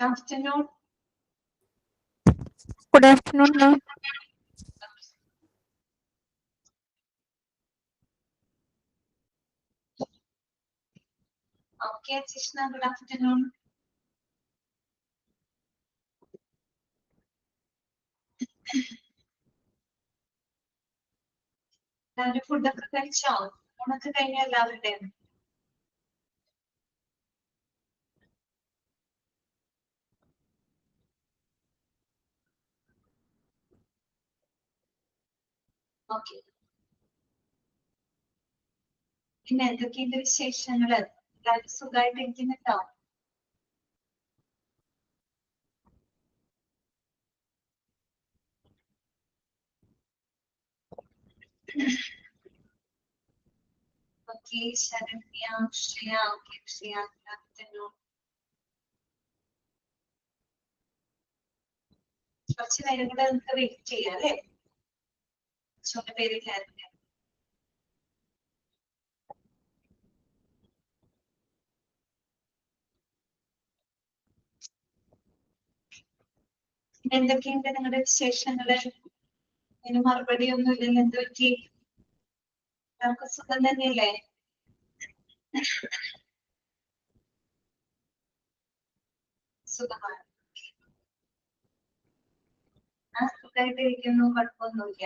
afternoon. Good afternoon, ma'am. Okay, Krishna, good afternoon. എല്ലാവരും ഫുഡൊക്കെ കഴിച്ചോ? ഊണൊക്കെ കഴിഞ്ഞ എല്ലാവരുടെയും? ഓക്കെ. പിന്നെ എന്തൊക്കെയുണ്ട് വിശേഷങ്ങള്? എല്ലാവരും സുഖമായിട്ട് ഇരിക്കുന്നുണ്ടോ? Okay, Sharanya, Shreya, okay, Shreya, good afternoon. കുറച്ച് നേരം കൂടെ നമുക്ക് വെയിറ്റ് ചെയ്യാം അല്ലേ? കുറച്ചുകൂടെ പേര് കയറട്ടെ. എന്തൊക്കെയുണ്ട് നിങ്ങളുടെ വിശേഷങ്ങള്? ഇതിന് മറുപടി ഒന്നും ഇല്ലല്ലോ, എന്ത് പറ്റി? നമുക്ക് സുഖം തന്നെയല്ലേ? സുഖമാണ്. ആ, സുഖമായിട്ടിരിക്കുന്നു, കുഴപ്പമൊന്നുമില്ല.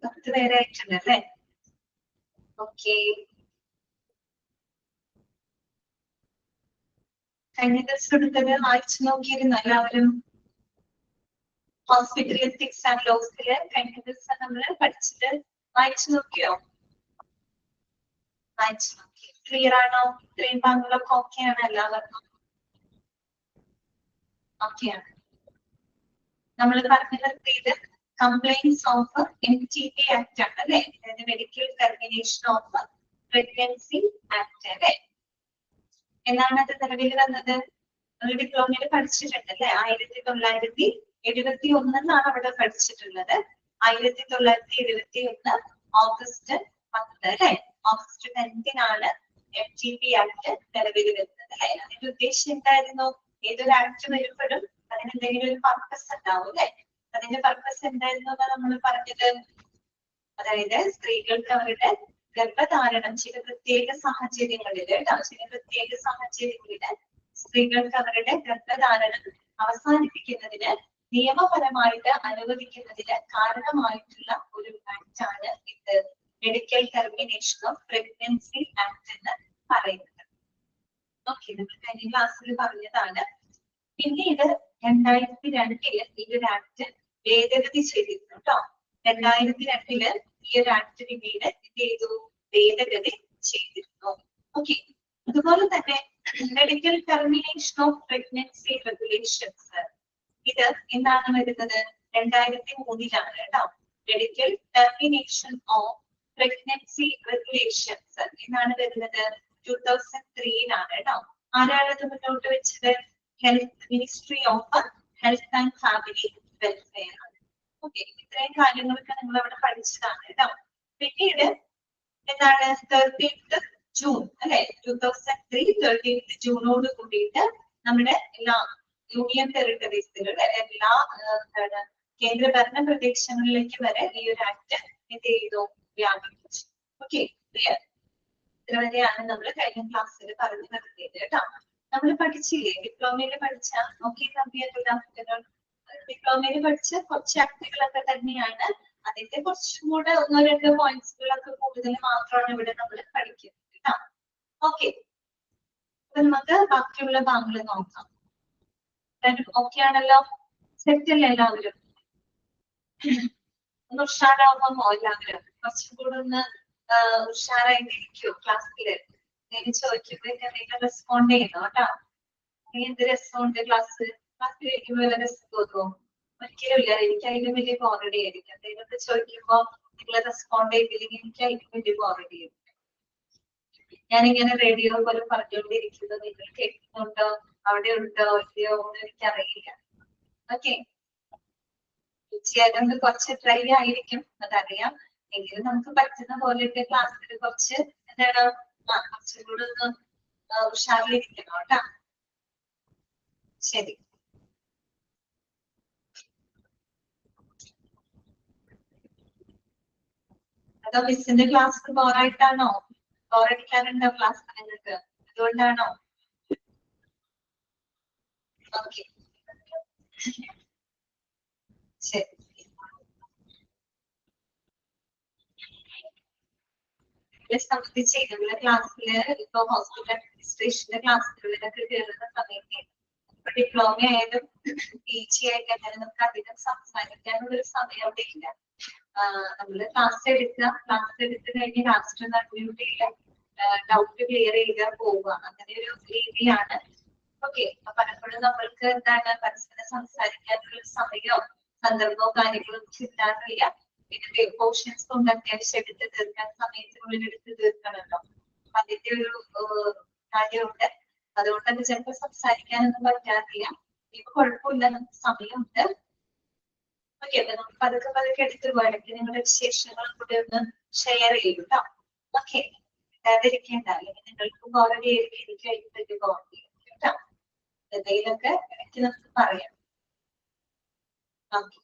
പത്ത് പേരായിട്ടുണ്ടല്ലേ? ഓക്കെ. കഴിഞ്ഞ ദിവസം എടുത്തത് വായിച്ചു നോക്കിയിരുന്നു എല്ലാവരും. ഹോസ്പിറ്റൽ എത്തിക്സ് ആൻഡ് ലോസില് കഴിഞ്ഞ ദിവസം നമ്മള് പഠിച്ചിട്ട് വായിച്ചു നോക്കിയോ? വായിച്ചു നോക്കി. ക്ലിയർ ആണോ? ഇത്രയും ഭാഗങ്ങളൊക്കെ ഓക്കെയാണ് എല്ലാവർക്കും? ഓക്കെയാണ്. നമ്മൾ പറഞ്ഞു നിർത്തിയത് കംപ്ലൈന്റ്സ് ഓഫ് MTP ആക്ട് ആണ് അല്ലെ? അതായത് medical termination of pregnancy act അല്ലെ? എന്നാണ് അത് നിലവിൽ വന്നത്? നമ്മൾ ഡിപ്ലോമയിൽ പഠിച്ചിട്ടുണ്ട് അല്ലെ? 1971 എന്നാണ് അവിടെ പഠിച്ചിട്ടുള്ളത്. 1971 ഓഗസ്റ്റ് 10 അല്ലെ? ഓഗസ്റ്റ് 10 MTP ആക്ട് നിലവിൽ വരുന്നത് അല്ലെ? അതിന്റെ ഉദ്ദേശം എന്തായിരുന്നു? ഏതൊരു ആക്ട് വരുമ്പോഴും അതിന് എന്തെങ്കിലും ഒരു പർപ്പസ് ഉണ്ടാവും അല്ലെ? അതിന്റെ പർപ്പസ് എന്തായിരുന്നു നമ്മൾ പറഞ്ഞത്? അതായത് സ്ത്രീകൾക്ക് അവരുടെ ഗർഭധാരണം ചില പ്രത്യേക സാഹചര്യങ്ങളിൽ സ്ത്രീകൾക്ക് അവരുടെ ഗർഭധാരണം അവസാനിപ്പിക്കുന്നതിന് നിയമപരമായിട്ട് അനുവദിക്കുന്നതിന് കാരണമായിട്ടുള്ള ഒരു ആക്ടാണ് ഇത് medical termination of pregnancy act എന്ന് പറയുന്നത്. ഓക്കെ, നമ്മൾ കഴിഞ്ഞ ക്ലാസ്സിൽ പറഞ്ഞതാണ്. പിന്നീട് 2002 ഈ ഒരു ആക്ട് ഭേദഗതി ചെയ്തിരുന്നു കേട്ടോ. 2002 ഈ ഒരു ആക്ട് പിന്നീട് എന്ത് ചെയ്തു? ഭേദഗതി ചെയ്തിരുന്നു. ഓക്കെ, അതുപോലെ തന്നെ medical termination of pregnancy regulations ഇത് എന്താണ് വരുന്നത്? 2003 കേട്ടോ. Medical termination of pregnancy regulations എന്നാണ് വരുന്നത് 2003 കേട്ടോ. ആരാണ് ഇത് മുന്നോട്ട് വെച്ചത്? Health ministry of health and family welfare ആണ്. ഓക്കെ, ഇത്രയും കാര്യങ്ങളൊക്കെ നിങ്ങൾ അവിടെ പഠിച്ചതാണ് കേട്ടോ. പിന്നീട് എന്താണ് 13th ജൂൺ അല്ലെ? 2003 13th ജൂണോട് കൂടിയിട്ട് നമ്മുടെ എല്ലാ യൂണിയൻ ടെറിട്ടറീസിലുള്ള എല്ലാ കേന്ദ്രഭരണ പ്രദേശങ്ങളിലേക്ക് വരെ ഈ ഒരു ആക്ട് എന്ത് ചെയ്തു? വ്യാപിപ്പിച്ചു. Okay, clear? ഇതുവരെയാണ് നമ്മൾ കഴിഞ്ഞ ക്ലാസ്സിൽ പറഞ്ഞു നിർത്തിയത് കേട്ടോ. നമ്മൾ പഠിച്ചില്ലേ? ഡിപ്ലോമയിൽ പഠിച്ച ഡിപ്ലോമയിൽ പഠിച്ച കുറച്ച് ആക്ടുകളൊക്കെ തന്നെയാണ്. അതിന്റെ കുറച്ചും കൂടെ 1-2 പോയിന്റ്സുകളൊക്കെ കൂടുതൽ മാത്രമാണ് ഇവിടെ നമ്മൾ പഠിക്കുന്നത് കേട്ടോ. ഓക്കെ, അപ്പൊ നമുക്ക് ബാക്കിയുള്ള ഭാഗങ്ങൾ നോക്കാം. ഓക്കെ ആണല്ലോ? സെറ്റ് അല്ലേ എല്ലാവരും? ഒന്ന് ഉഷാറാവുമോ എല്ലാവരും? കുറച്ചും കൂടെ ഒന്ന് ഉഷാറായിട്ടിരിക്കോ ക്ലാസ്സില്? ഞാൻ ചോദിക്കുമ്പോഴേക്ക് എന്തെങ്കിലും റെസ്പോണ്ട് ചെയ്യുന്നു കേട്ടോ. എന്ത് രസമുണ്ട് ക്ലാസ്സിൽ ഇരിക്കുമ്പോൾ വല്ല രസം തോന്നുമോ? ഒരിക്കലും ഇല്ല. എനിക്ക് അതിലും വലിയ ബോറടി ആയിരിക്കും. എന്തെങ്കിലുമൊക്കെ ചോദിക്കുമ്പോ നിങ്ങൾ റെസ്പോണ്ട് ചെയ്തില്ലെങ്കിൽ എനിക്ക് അതിലും വലിയ ബോറടി ആയിരിക്കും. ഞാനിങ്ങനെ റേഡിയോ പോലെ പറഞ്ഞുകൊണ്ടിരിക്കുന്നത് നിങ്ങൾ കേൾക്കുന്നുണ്ടോ, അവിടെ ഉണ്ടോ ഇല്ലയോ എന്ന് എനിക്കറിയില്ല. ഓക്കെ, തീർച്ചയായിട്ടും കുറച്ച് ട്രൈ ആയിരിക്കും, അതറിയാം. എങ്കിലും നമുക്ക് പറ്റുന്ന പോലെയൊക്കെ ക്ലാസ്സിൽ കുറച്ച് എന്താണ് കുറച്ചും കൂടെ ഒന്ന് ഉഷാറിലിരിക്കണം കേട്ടാ. ശരി. അതോ മിസ്സിന്റെ ക്ലാസ് ബോറായിട്ടാണോ? ബോറടിക്കാറുണ്ടോ ക്ലാസ് നിങ്ങൾക്ക്? അതുകൊണ്ടാണോ? ഓക്കെ, ശരി. സംബന്ധിച്ച് നമ്മുടെ ക്ലാസ്സില് ഇപ്പൊ ഹോസ്പിറ്റൽ അഡ്മിനിസ്ട്രേഷന്റെ ക്ലാസ്സുകളിലൊക്കെ കയറുന്ന സമയത്ത് ഇപ്പൊ ഡിപ്ലോമ ആയാലും PG ആയിട്ടൊക്കെ നമുക്ക് അധികം സംസാരിക്കാനുള്ള ഒരു സമയം അവിടെ ഇല്ല. നമ്മള് ക്ലാസ് എടുത്ത് കഴിഞ്ഞ് ലാസ്റ്റ് അൺമ്യൂട്ട് ചെയ്യുക, ഡൗട്ട് ക്ലിയർ ചെയ്യുക, പോവുക, അങ്ങനെ ഒരു രീതിയാണ്. ഓക്കെ, പലപ്പോഴും നമ്മൾക്ക് എന്താണ് പരസ്പരം സംസാരിക്കാനുള്ള ഒരു സമയമോ സന്ദർഭമോ കാര്യങ്ങളോ കിട്ടാറില്ല. പിന്നെ പോർഷൻസ് കൊണ്ട് അത്യാവശ്യം എടുത്ത് തീർക്കാൻ സമയത്തിനുള്ളിൽ എടുത്ത് തീർക്കണമല്ലോ, അതിന്റെ ഒരു കാര്യമുണ്ട്. അതുകൊണ്ട് തന്നെ ചിലപ്പോൾ സംസാരിക്കാനൊന്നും പറ്റാറില്ല. ഇപ്പൊ കുഴപ്പമില്ല, നമുക്ക് സമയമുണ്ട്. ഓക്കെ, അപ്പൊ നമുക്ക് പതുക്കെ എടുത്ത് പോയിട്ട് നിങ്ങളുടെ വിശേഷങ്ങളും കൂടെ ഒന്ന് ഷെയർ ചെയ്യും കേട്ടോ. ഓക്കെ, ഇരിക്കേണ്ട, അല്ലെങ്കിൽ നിങ്ങൾക്ക് ബോറടി ആയിരിക്കും, എനിക്ക് കഴിഞ്ഞിട്ട് ബോറടി കേട്ടോ. എന്തെങ്കിലുമൊക്കെ ഇടയ്ക്ക് നമുക്ക് പറയാം. ഓക്കെ,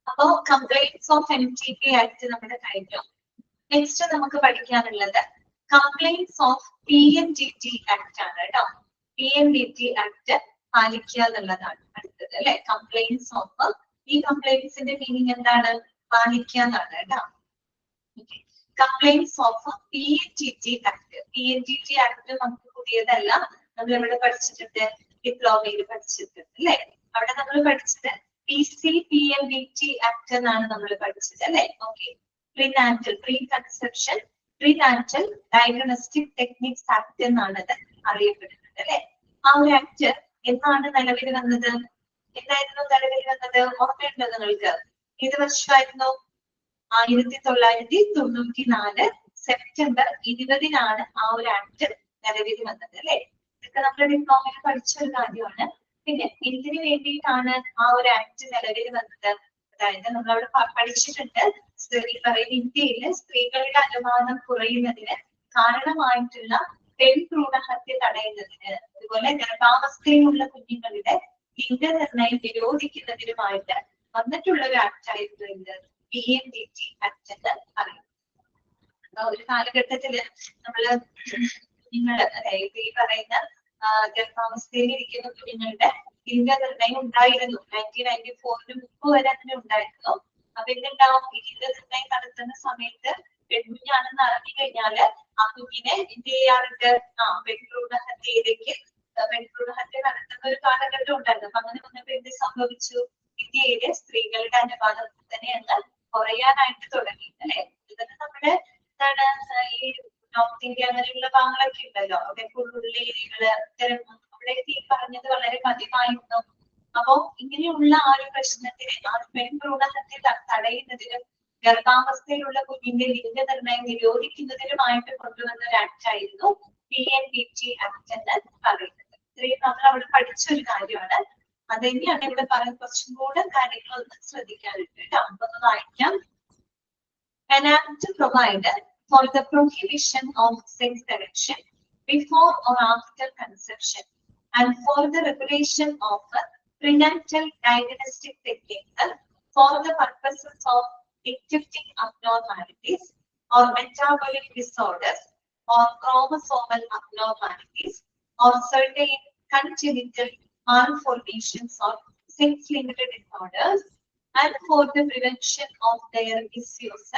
അപ്പോ കംപ്ലൈന്റ്സ് ഓഫ് MTP ആക്ട് നമ്മുടെ കഴിഞ്ഞു. നെക്സ്റ്റ് നമുക്ക് പഠിക്കാനുള്ളത് കംപ്ലൈന്റ്സ് ഓഫ് PNDT ആക്ട് ആണ് കേട്ടോ. PNDT ആക്ട് പാലിക്കുക എന്നുള്ളതാണ് അടുത്തത് അല്ലെ. കംപ്ലൈന്റ്സ് ഓഫ്, ഈ കംപ്ലൈന്റ്സിന്റെ മീനിങ് എന്താണ്? പാലിക്കുക എന്നാണ് കേട്ടോ. Complaints of PNDT act. PNDT act നമുക്ക് പുതിയതല്ല, നമ്മൾ എവിടെ പഠിച്ചിട്ടുണ്ട്? ഡിപ്ലോമയിൽ പഠിച്ചിട്ടുണ്ട് അല്ലെ. അവിടെ നമ്മൾ പഠിച്ചത് PCPNDT ആക്ട് എന്നാണ് നമ്മൾ പഠിച്ചത് അല്ലെ. Okay, prenatal, pre conception prenatal diagnostic techniques act എന്നാണ് അത് അറിയപ്പെടുന്നത് അല്ലെ. ആ ഒരു ആക്ട് എന്നാണ് നിലവിൽ വന്നത്? എന്തായിരുന്നു നിലവിൽ വന്നത്? ഓർമ്മയുണ്ടോ നിങ്ങൾക്ക്? ഏത് വർഷമായിരുന്നു? 1994 സെപ്റ്റംബർ 20-നാണ് ആ ഒരു ആക്ട് നിലവിൽ വന്നത് അല്ലെ. ഇതൊക്കെ നമ്മുടെ ഡിപ്ലോമയിൽ പഠിച്ച ഒരു കാര്യമാണ്. പിന്നെ എന്തിനു വേണ്ടിയിട്ടാണ് ആ ഒരു ആക്ട് നിലവിൽ വന്നത്? അതായത് നമ്മൾ അവിടെ പഠിച്ചിട്ടുണ്ട്, ഇന്ത്യയിൽ സ്ത്രീകളുടെ അനുപാതം കുറയുന്നതിന് കാരണമായിട്ടുള്ള പെൺഭ്രൂണഹത്യ തടയുന്നതിന്, അതുപോലെ ഗർഭാവസ്ഥയിലുള്ള കുഞ്ഞുങ്ങളുടെ ലിംഗനിർണയം നിരോധിക്കുന്നതിനുമായിട്ട് വന്നിട്ടുള്ള ഒരു ആക്ട് ആയിരുന്നു എന്ത്? PNDT ആക്ട് എന്ന് പറയുന്നത്. ഒരു കാലഘട്ടത്തില് നമ്മള് കുഞ്ഞുങ്ങള്, അതായത് ഈ പറയുന്ന ഗർഭാവസ്ഥയിൽ ഇരിക്കുന്ന കുഞ്ഞുങ്ങളുടെ ലിംഗനിർണയം ഉണ്ടായിരുന്നു. 1994 മുമ്പ് വരെ അങ്ങനെ ഉണ്ടായിരുന്നു. അപ്പൊ എന്തുണ്ടാവും? ഈ ലിംഗനിർണയം നടത്തുന്ന സമയത്ത് പെൺകുഞ്ഞാണെന്ന് അറിഞ്ഞു കഴിഞ്ഞാല് ആ കുഞ്ഞിനെ എന്ത് ചെയ്യാറുണ്ട്? പെൺഭ്രൂണഹത്യയിലേക്ക്, പെൺഭ്രൂണഹത്യ നടത്തുന്ന ഒരു കാലഘട്ടം ഉണ്ടായിരുന്നു. അപ്പൊ അങ്ങനെ വന്നപ്പോ എന്ത് സംഭവിച്ചു? ഇന്ത്യയിലെ സ്ത്രീകളുടെ അനുപാതം തന്നെ എന്നാൽ കുറയാനായിട്ട് തുടങ്ങി അല്ലെ. ഇതൊക്കെ നമ്മുടെ എന്താണ് ഈ നോർത്ത് ഇന്ത്യ അങ്ങനെയുള്ള ഭാഗങ്ങളൊക്കെ ഉണ്ടല്ലോ, അവിടെ ഉള്ള ഏരിയകള് ഇത്തരം അവിടെയൊക്കെ ഈ പറഞ്ഞത് വളരെ പതിവായിരുന്നു. അപ്പോ ഇങ്ങനെയുള്ള ആ ഒരു പ്രശ്നത്തിന്, ആ പെൺഭ്രൂണഹത്യ തടയുന്നതിനും ഗർഭാവസ്ഥയിലുള്ള കുഞ്ഞിന്റെ ലിംഗനിർണയം നിരോധിക്കുന്നതിനുമായിട്ട് കൊണ്ടുവന്ന ഒരു ആക്ട് ആയിരുന്നു PNDT ആക്ട് എന്ന് പറയുന്നത്. ഇത്രയും നമ്മൾ അവിടെ പഠിച്ചൊരു കാര്യമാണ്. അത് തന്നെയാണ് ഇവിടെ പറയാൻ കുറച്ചും കൂടെ കാര്യങ്ങളൊന്ന് ശ്രദ്ധിക്കാനുണ്ട് കേട്ടോ. ഒന്ന് വായിക്കാം. An act to provide for the prohibition of sex selection before or after conception and for the regulation of prenatal diagnostic techniques for the purposes of detecting abnormalities or metabolic disorders or chromosomal abnormalities or certain congenital malformations or sex-linked disorders and for the prevention of their misuse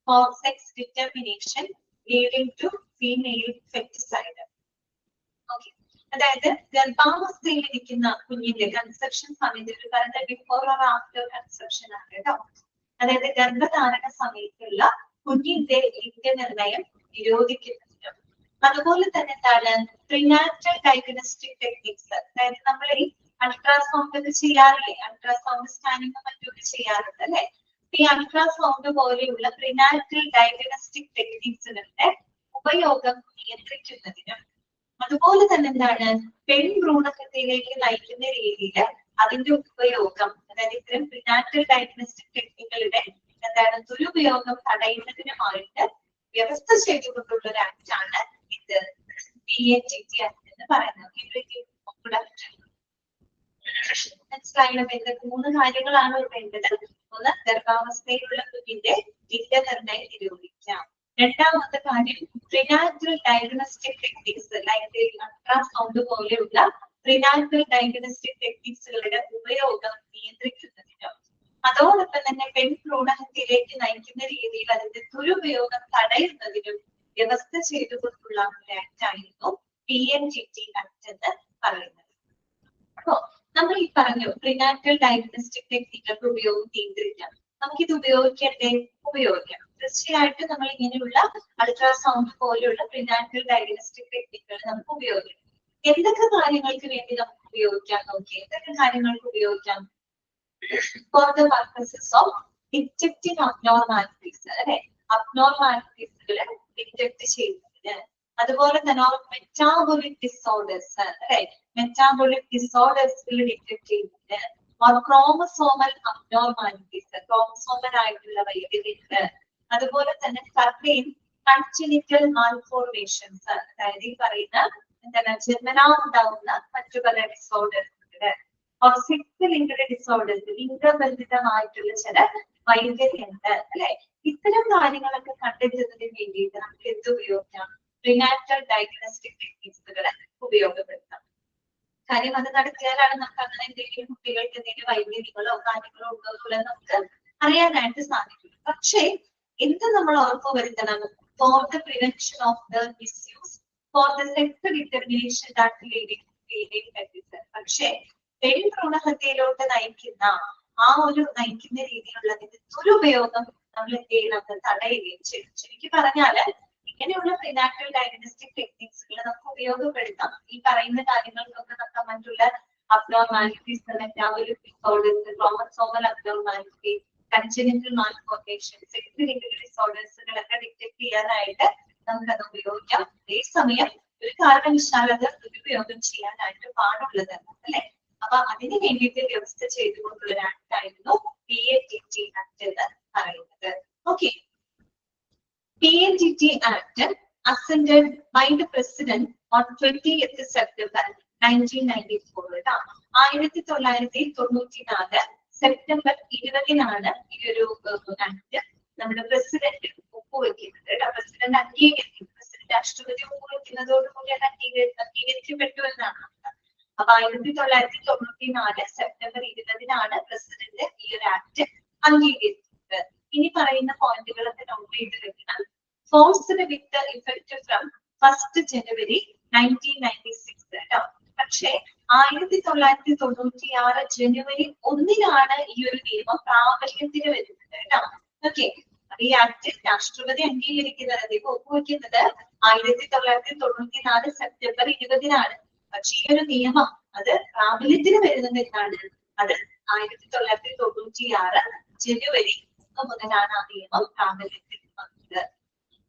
for sex determination leading to female feticide. Okay. അതായത് ഗർഭാവസ്ഥയിലിരിക്കുന്ന കുഞ്ഞിന്റെ conception സമയത്ത് പറയുന്നത് before or after conception ആണ് കേട്ടോ. അതായത് ഗർഭധാരണ സമയത്തുള്ള കുഞ്ഞിന്റെ ലിംഗനിർണയം നിരോധിക്കുന്നതിനും അതുപോലെ തന്നെ എന്താണ് പ്രിനാറ്റൽ ഡയഗ്നോസ്റ്റിക് ടെക്നിക്സ്, അതായത് നമ്മൾ ഈ അൾട്രാസൗണ്ട് ഒക്കെ ചെയ്യാറില്ലേ, അൾട്രാസൗണ്ട് സ്കാനിങ് മറ്റൊക്കെ ചെയ്യാറുണ്ട് അല്ലെ. ഈ അൾട്രാസൗണ്ട് പോലെയുള്ള പ്രിനാറ്റൽ ഡയഗ്നോസ്റ്റിക് ടെക്നിക്സുകളുടെ ഉപയോഗം നിയന്ത്രിക്കുന്നതിനും അതുപോലെ തന്നെ എന്താണ് പെൺഭ്രൂണഹത്യയിലേക്ക് നയിക്കുന്ന രീതിയിൽ അതിന്റെ ഉപയോഗം, അതായത് ഇത്തരം പ്രിനാറ്റൽ ഡയഗ്നോസ്റ്റിക് ടെക്നിക്കുകളുടെ എന്താണ് ദുരുപയോഗം തടയുന്നതിനുമായിട്ട് വ്യവസ്ഥ ചെയ്തുകൊണ്ടുള്ള ഒരു ആക്ട് ആണ് ഇത് PNGT ആക്ട് എന്ന് പറയുന്നത്. മനസ്സിലായല്ലോ. എന്തൊക്കെ 3 കാര്യങ്ങളാണ് വേണ്ടത്. ഒന്ന്, ഗർഭാവസ്ഥയിലുള്ള കുഞ്ഞിന്റെ ലിംഗനിർണയം നിരോധിക്കാം. രണ്ടാമത്തെ കാര്യം prenatal diagnostic techniques like ultrasound പോലെയുള്ള പ്രിനാറ്റൽ ഡയഗ്നോസ്റ്റിക് ടെക്നിക്സുകളുടെ ഉപയോഗം നിയന്ത്രിക്കുന്നതിനും അതോടൊപ്പം തന്നെ പെൺഭ്രൂണഹത്യയിലേക്ക് നയിക്കുന്ന രീതിയിൽ അതിന്റെ ദുരുപയോഗം തടയുന്നതിനും വ്യവസ്ഥ ചെയ്തുകൊണ്ടുള്ള ഒരു ആക്ട് ആയിരുന്നു PNGT ആക്ട് എന്ന് പറയുന്നത്. അപ്പോ നമ്മൾ ഈ പറഞ്ഞു പ്രിനാറ്റൽ ഡയഗ്നോസ്റ്റിക് ടെക്നിക്കുകളുടെ ഉപയോഗം നിയന്ത്രിക്കാം. നമുക്കിത് ഉപയോഗിക്കണ്ടേ? ഉപയോഗിക്കാം. തീർച്ചയായിട്ടും നമ്മൾ ഇങ്ങനെയുള്ള അൾട്രാസൗണ്ട് പോലെയുള്ള പ്രിനാറ്റൽ ഡയഗ്നോസ്റ്റിക് ടെക്നിക്കുകൾ നമുക്ക് ഉപയോഗിക്കാം. എന്തൊക്കെ കാര്യങ്ങൾക്ക് വേണ്ടി നമുക്ക് ഉപയോഗിക്കാം നോക്കി, എന്തൊക്കെ കാര്യങ്ങൾക്ക് ഉപയോഗിക്കാം? For the purposes of detecting abnormalities, അല്ലെ, അബ്നോർമാലിറ്റീസുകളെ ഡിറ്റക്ട് ചെയ്യുന്നതിന്, അതുപോലെ തന്നെ മെറ്റാബോളിക് ഡിസോർഡേഴ്സ്, അല്ലെ, മെറ്റാബോളിക് ഡിസോർഡേഴ്സുകൾ ഡിറ്റക്ട് ചെയ്യുന്നതിന്, ക്രോമസോമൽ അബ്നോർമാലിറ്റീസ്, ക്രോമസോമൽ ആയിട്ടുള്ള വൈകല്യങ്ങൾ, അതുപോലെ തന്നെ സർട്ടൻ കൺജനിറ്റൽ മാൽഫോർമേഷൻസ്, അതായത് ഈ പറയുന്ന എന്താണ് ജന്മനാ ഉണ്ടാവുന്ന മറ്റു പല ഡിസോർഡേഴ്സ്, സെക്സ് ലിങ്കഡ് ഡിസോർഡേഴ്സ്, ലിംഗബന്ധിതമായിട്ടുള്ള ചില വൈകല്യങ്ങൾ, അല്ലെ, ഇത്തരം കാര്യങ്ങളൊക്കെ കണ്ടെത്തുന്നതിന് വേണ്ടിയിട്ട് നമുക്ക് എന്ത് ഉപയോഗിക്കാം? പ്രിനാറ്റൽ ഡയഗ്നോസ്റ്റിക് ടെക്നിക്സുകളെ ഉപയോഗപ്പെടുത്താം. കാര്യം അത് നടത്തിയാലാണ് നമുക്ക് അങ്ങനെ എന്തെങ്കിലും കുട്ടികൾക്ക് എന്തെങ്കിലും വൈകല്യങ്ങളോ കാര്യങ്ങളോ ഉണ്ടോ എന്നുള്ളത് നമുക്ക് അറിയാനായിട്ട് സാധിക്കും. പക്ഷേ എന്ത് നമ്മൾ ഉറപ്പുവരുത്തണം? For the prevention of the misuse for the sex determination that leading to female feticide. പക്ഷേ പെൺഭ്രൂണഹത്യയിലോട്ട് നയിക്കുന്ന നയിക്കുന്ന രീതിയിലുള്ള ദുരുപയോഗം നമ്മൾ എന്ത് ചെയ്യണം? തടയുകയും ചെയ്യും. ശരിക്കും പറഞ്ഞാല് ഇങ്ങനെയുള്ള പ്രിനാറ്റൽ ഡയഗ്നോസ്റ്റിക് ടെക്നിക്സുകൾ നമുക്ക് ഉപയോഗപ്പെടുത്താം. ഈ പറയുന്ന കാര്യങ്ങൾക്കൊക്കെ നമുക്ക് മറ്റുള്ള abnormalities, metabolic disorders, chromosomal abnormality, congenital malformation, sex linked ഡിസോർഡേഴ്സുകളൊക്കെ ഡിറ്റക്ട് ചെയ്യാനായിട്ട് നമുക്കത് ഉപയോഗിക്കാം. അതേസമയം ഒരു കാരണവശാൽ അത് ദുരുപയോഗം ചെയ്യാനായിട്ട് പാടുള്ളതല്ല, അല്ലെ. അപ്പൊ അതിന് വേണ്ടിയിട്ട് വ്യവസ്ഥ ചെയ്തുകൊണ്ടുള്ള ഒരു ആക്ട് ആയിരുന്നു PNGT ആക്ട് എന്ന് പറയുന്നത്. Okay. PNGT Act assented by the President on 20th September 1994. 1994 September 20-നാണ് ഈ ഒരു ആക്ട് നമ്മുടെ പ്രസിഡന്റ് ഒപ്പുവെക്കുന്നത്. പ്രസിഡന്റ് അംഗീകരിക്കും. പ്രസിഡന്റ് രാഷ്ട്രപതി ഒപ്പുവെക്കുന്നതോടുകൂടി അത് അംഗീകരിക്കപ്പെട്ടു എന്നാണ്. അപ്പൊ 1994 സെപ്റ്റംബർ 20-നാണ് പ്രസിഡന്റ് ഈ ഒരു ആക്ട് അംഗീകരിക്കുന്നത്. ഇനി പറയുന്ന പോയിന്റുകളൊക്കെ നോട്ട് ചെയ്ത് വെക്കണം. Forced with effect from 1st January 1996 കേട്ടോ. പക്ഷേ 1996 ജനുവരി 1-നാണ് ഈ ഒരു നിയമം പ്രാബല്യത്തിൽ വരുന്നത് കേട്ടോ. ഓക്കെ. ഈ ആക്ട് രാഷ്ട്രപതി അംഗീകരിക്കുന്നത്, ഒപ്പുവെക്കുന്നത് 1994 സെപ്റ്റംബർ 20-നാണ്. പക്ഷെ ഈ ഒരു നിയമം അത് പ്രാബല്യത്തിൽ വരുന്നത് എന്താണ്? അത് 1996 ജനുവരി 1 മുതലാണ് ആ നിയമം പ്രാബല്യത്തിൽ വന്നത്.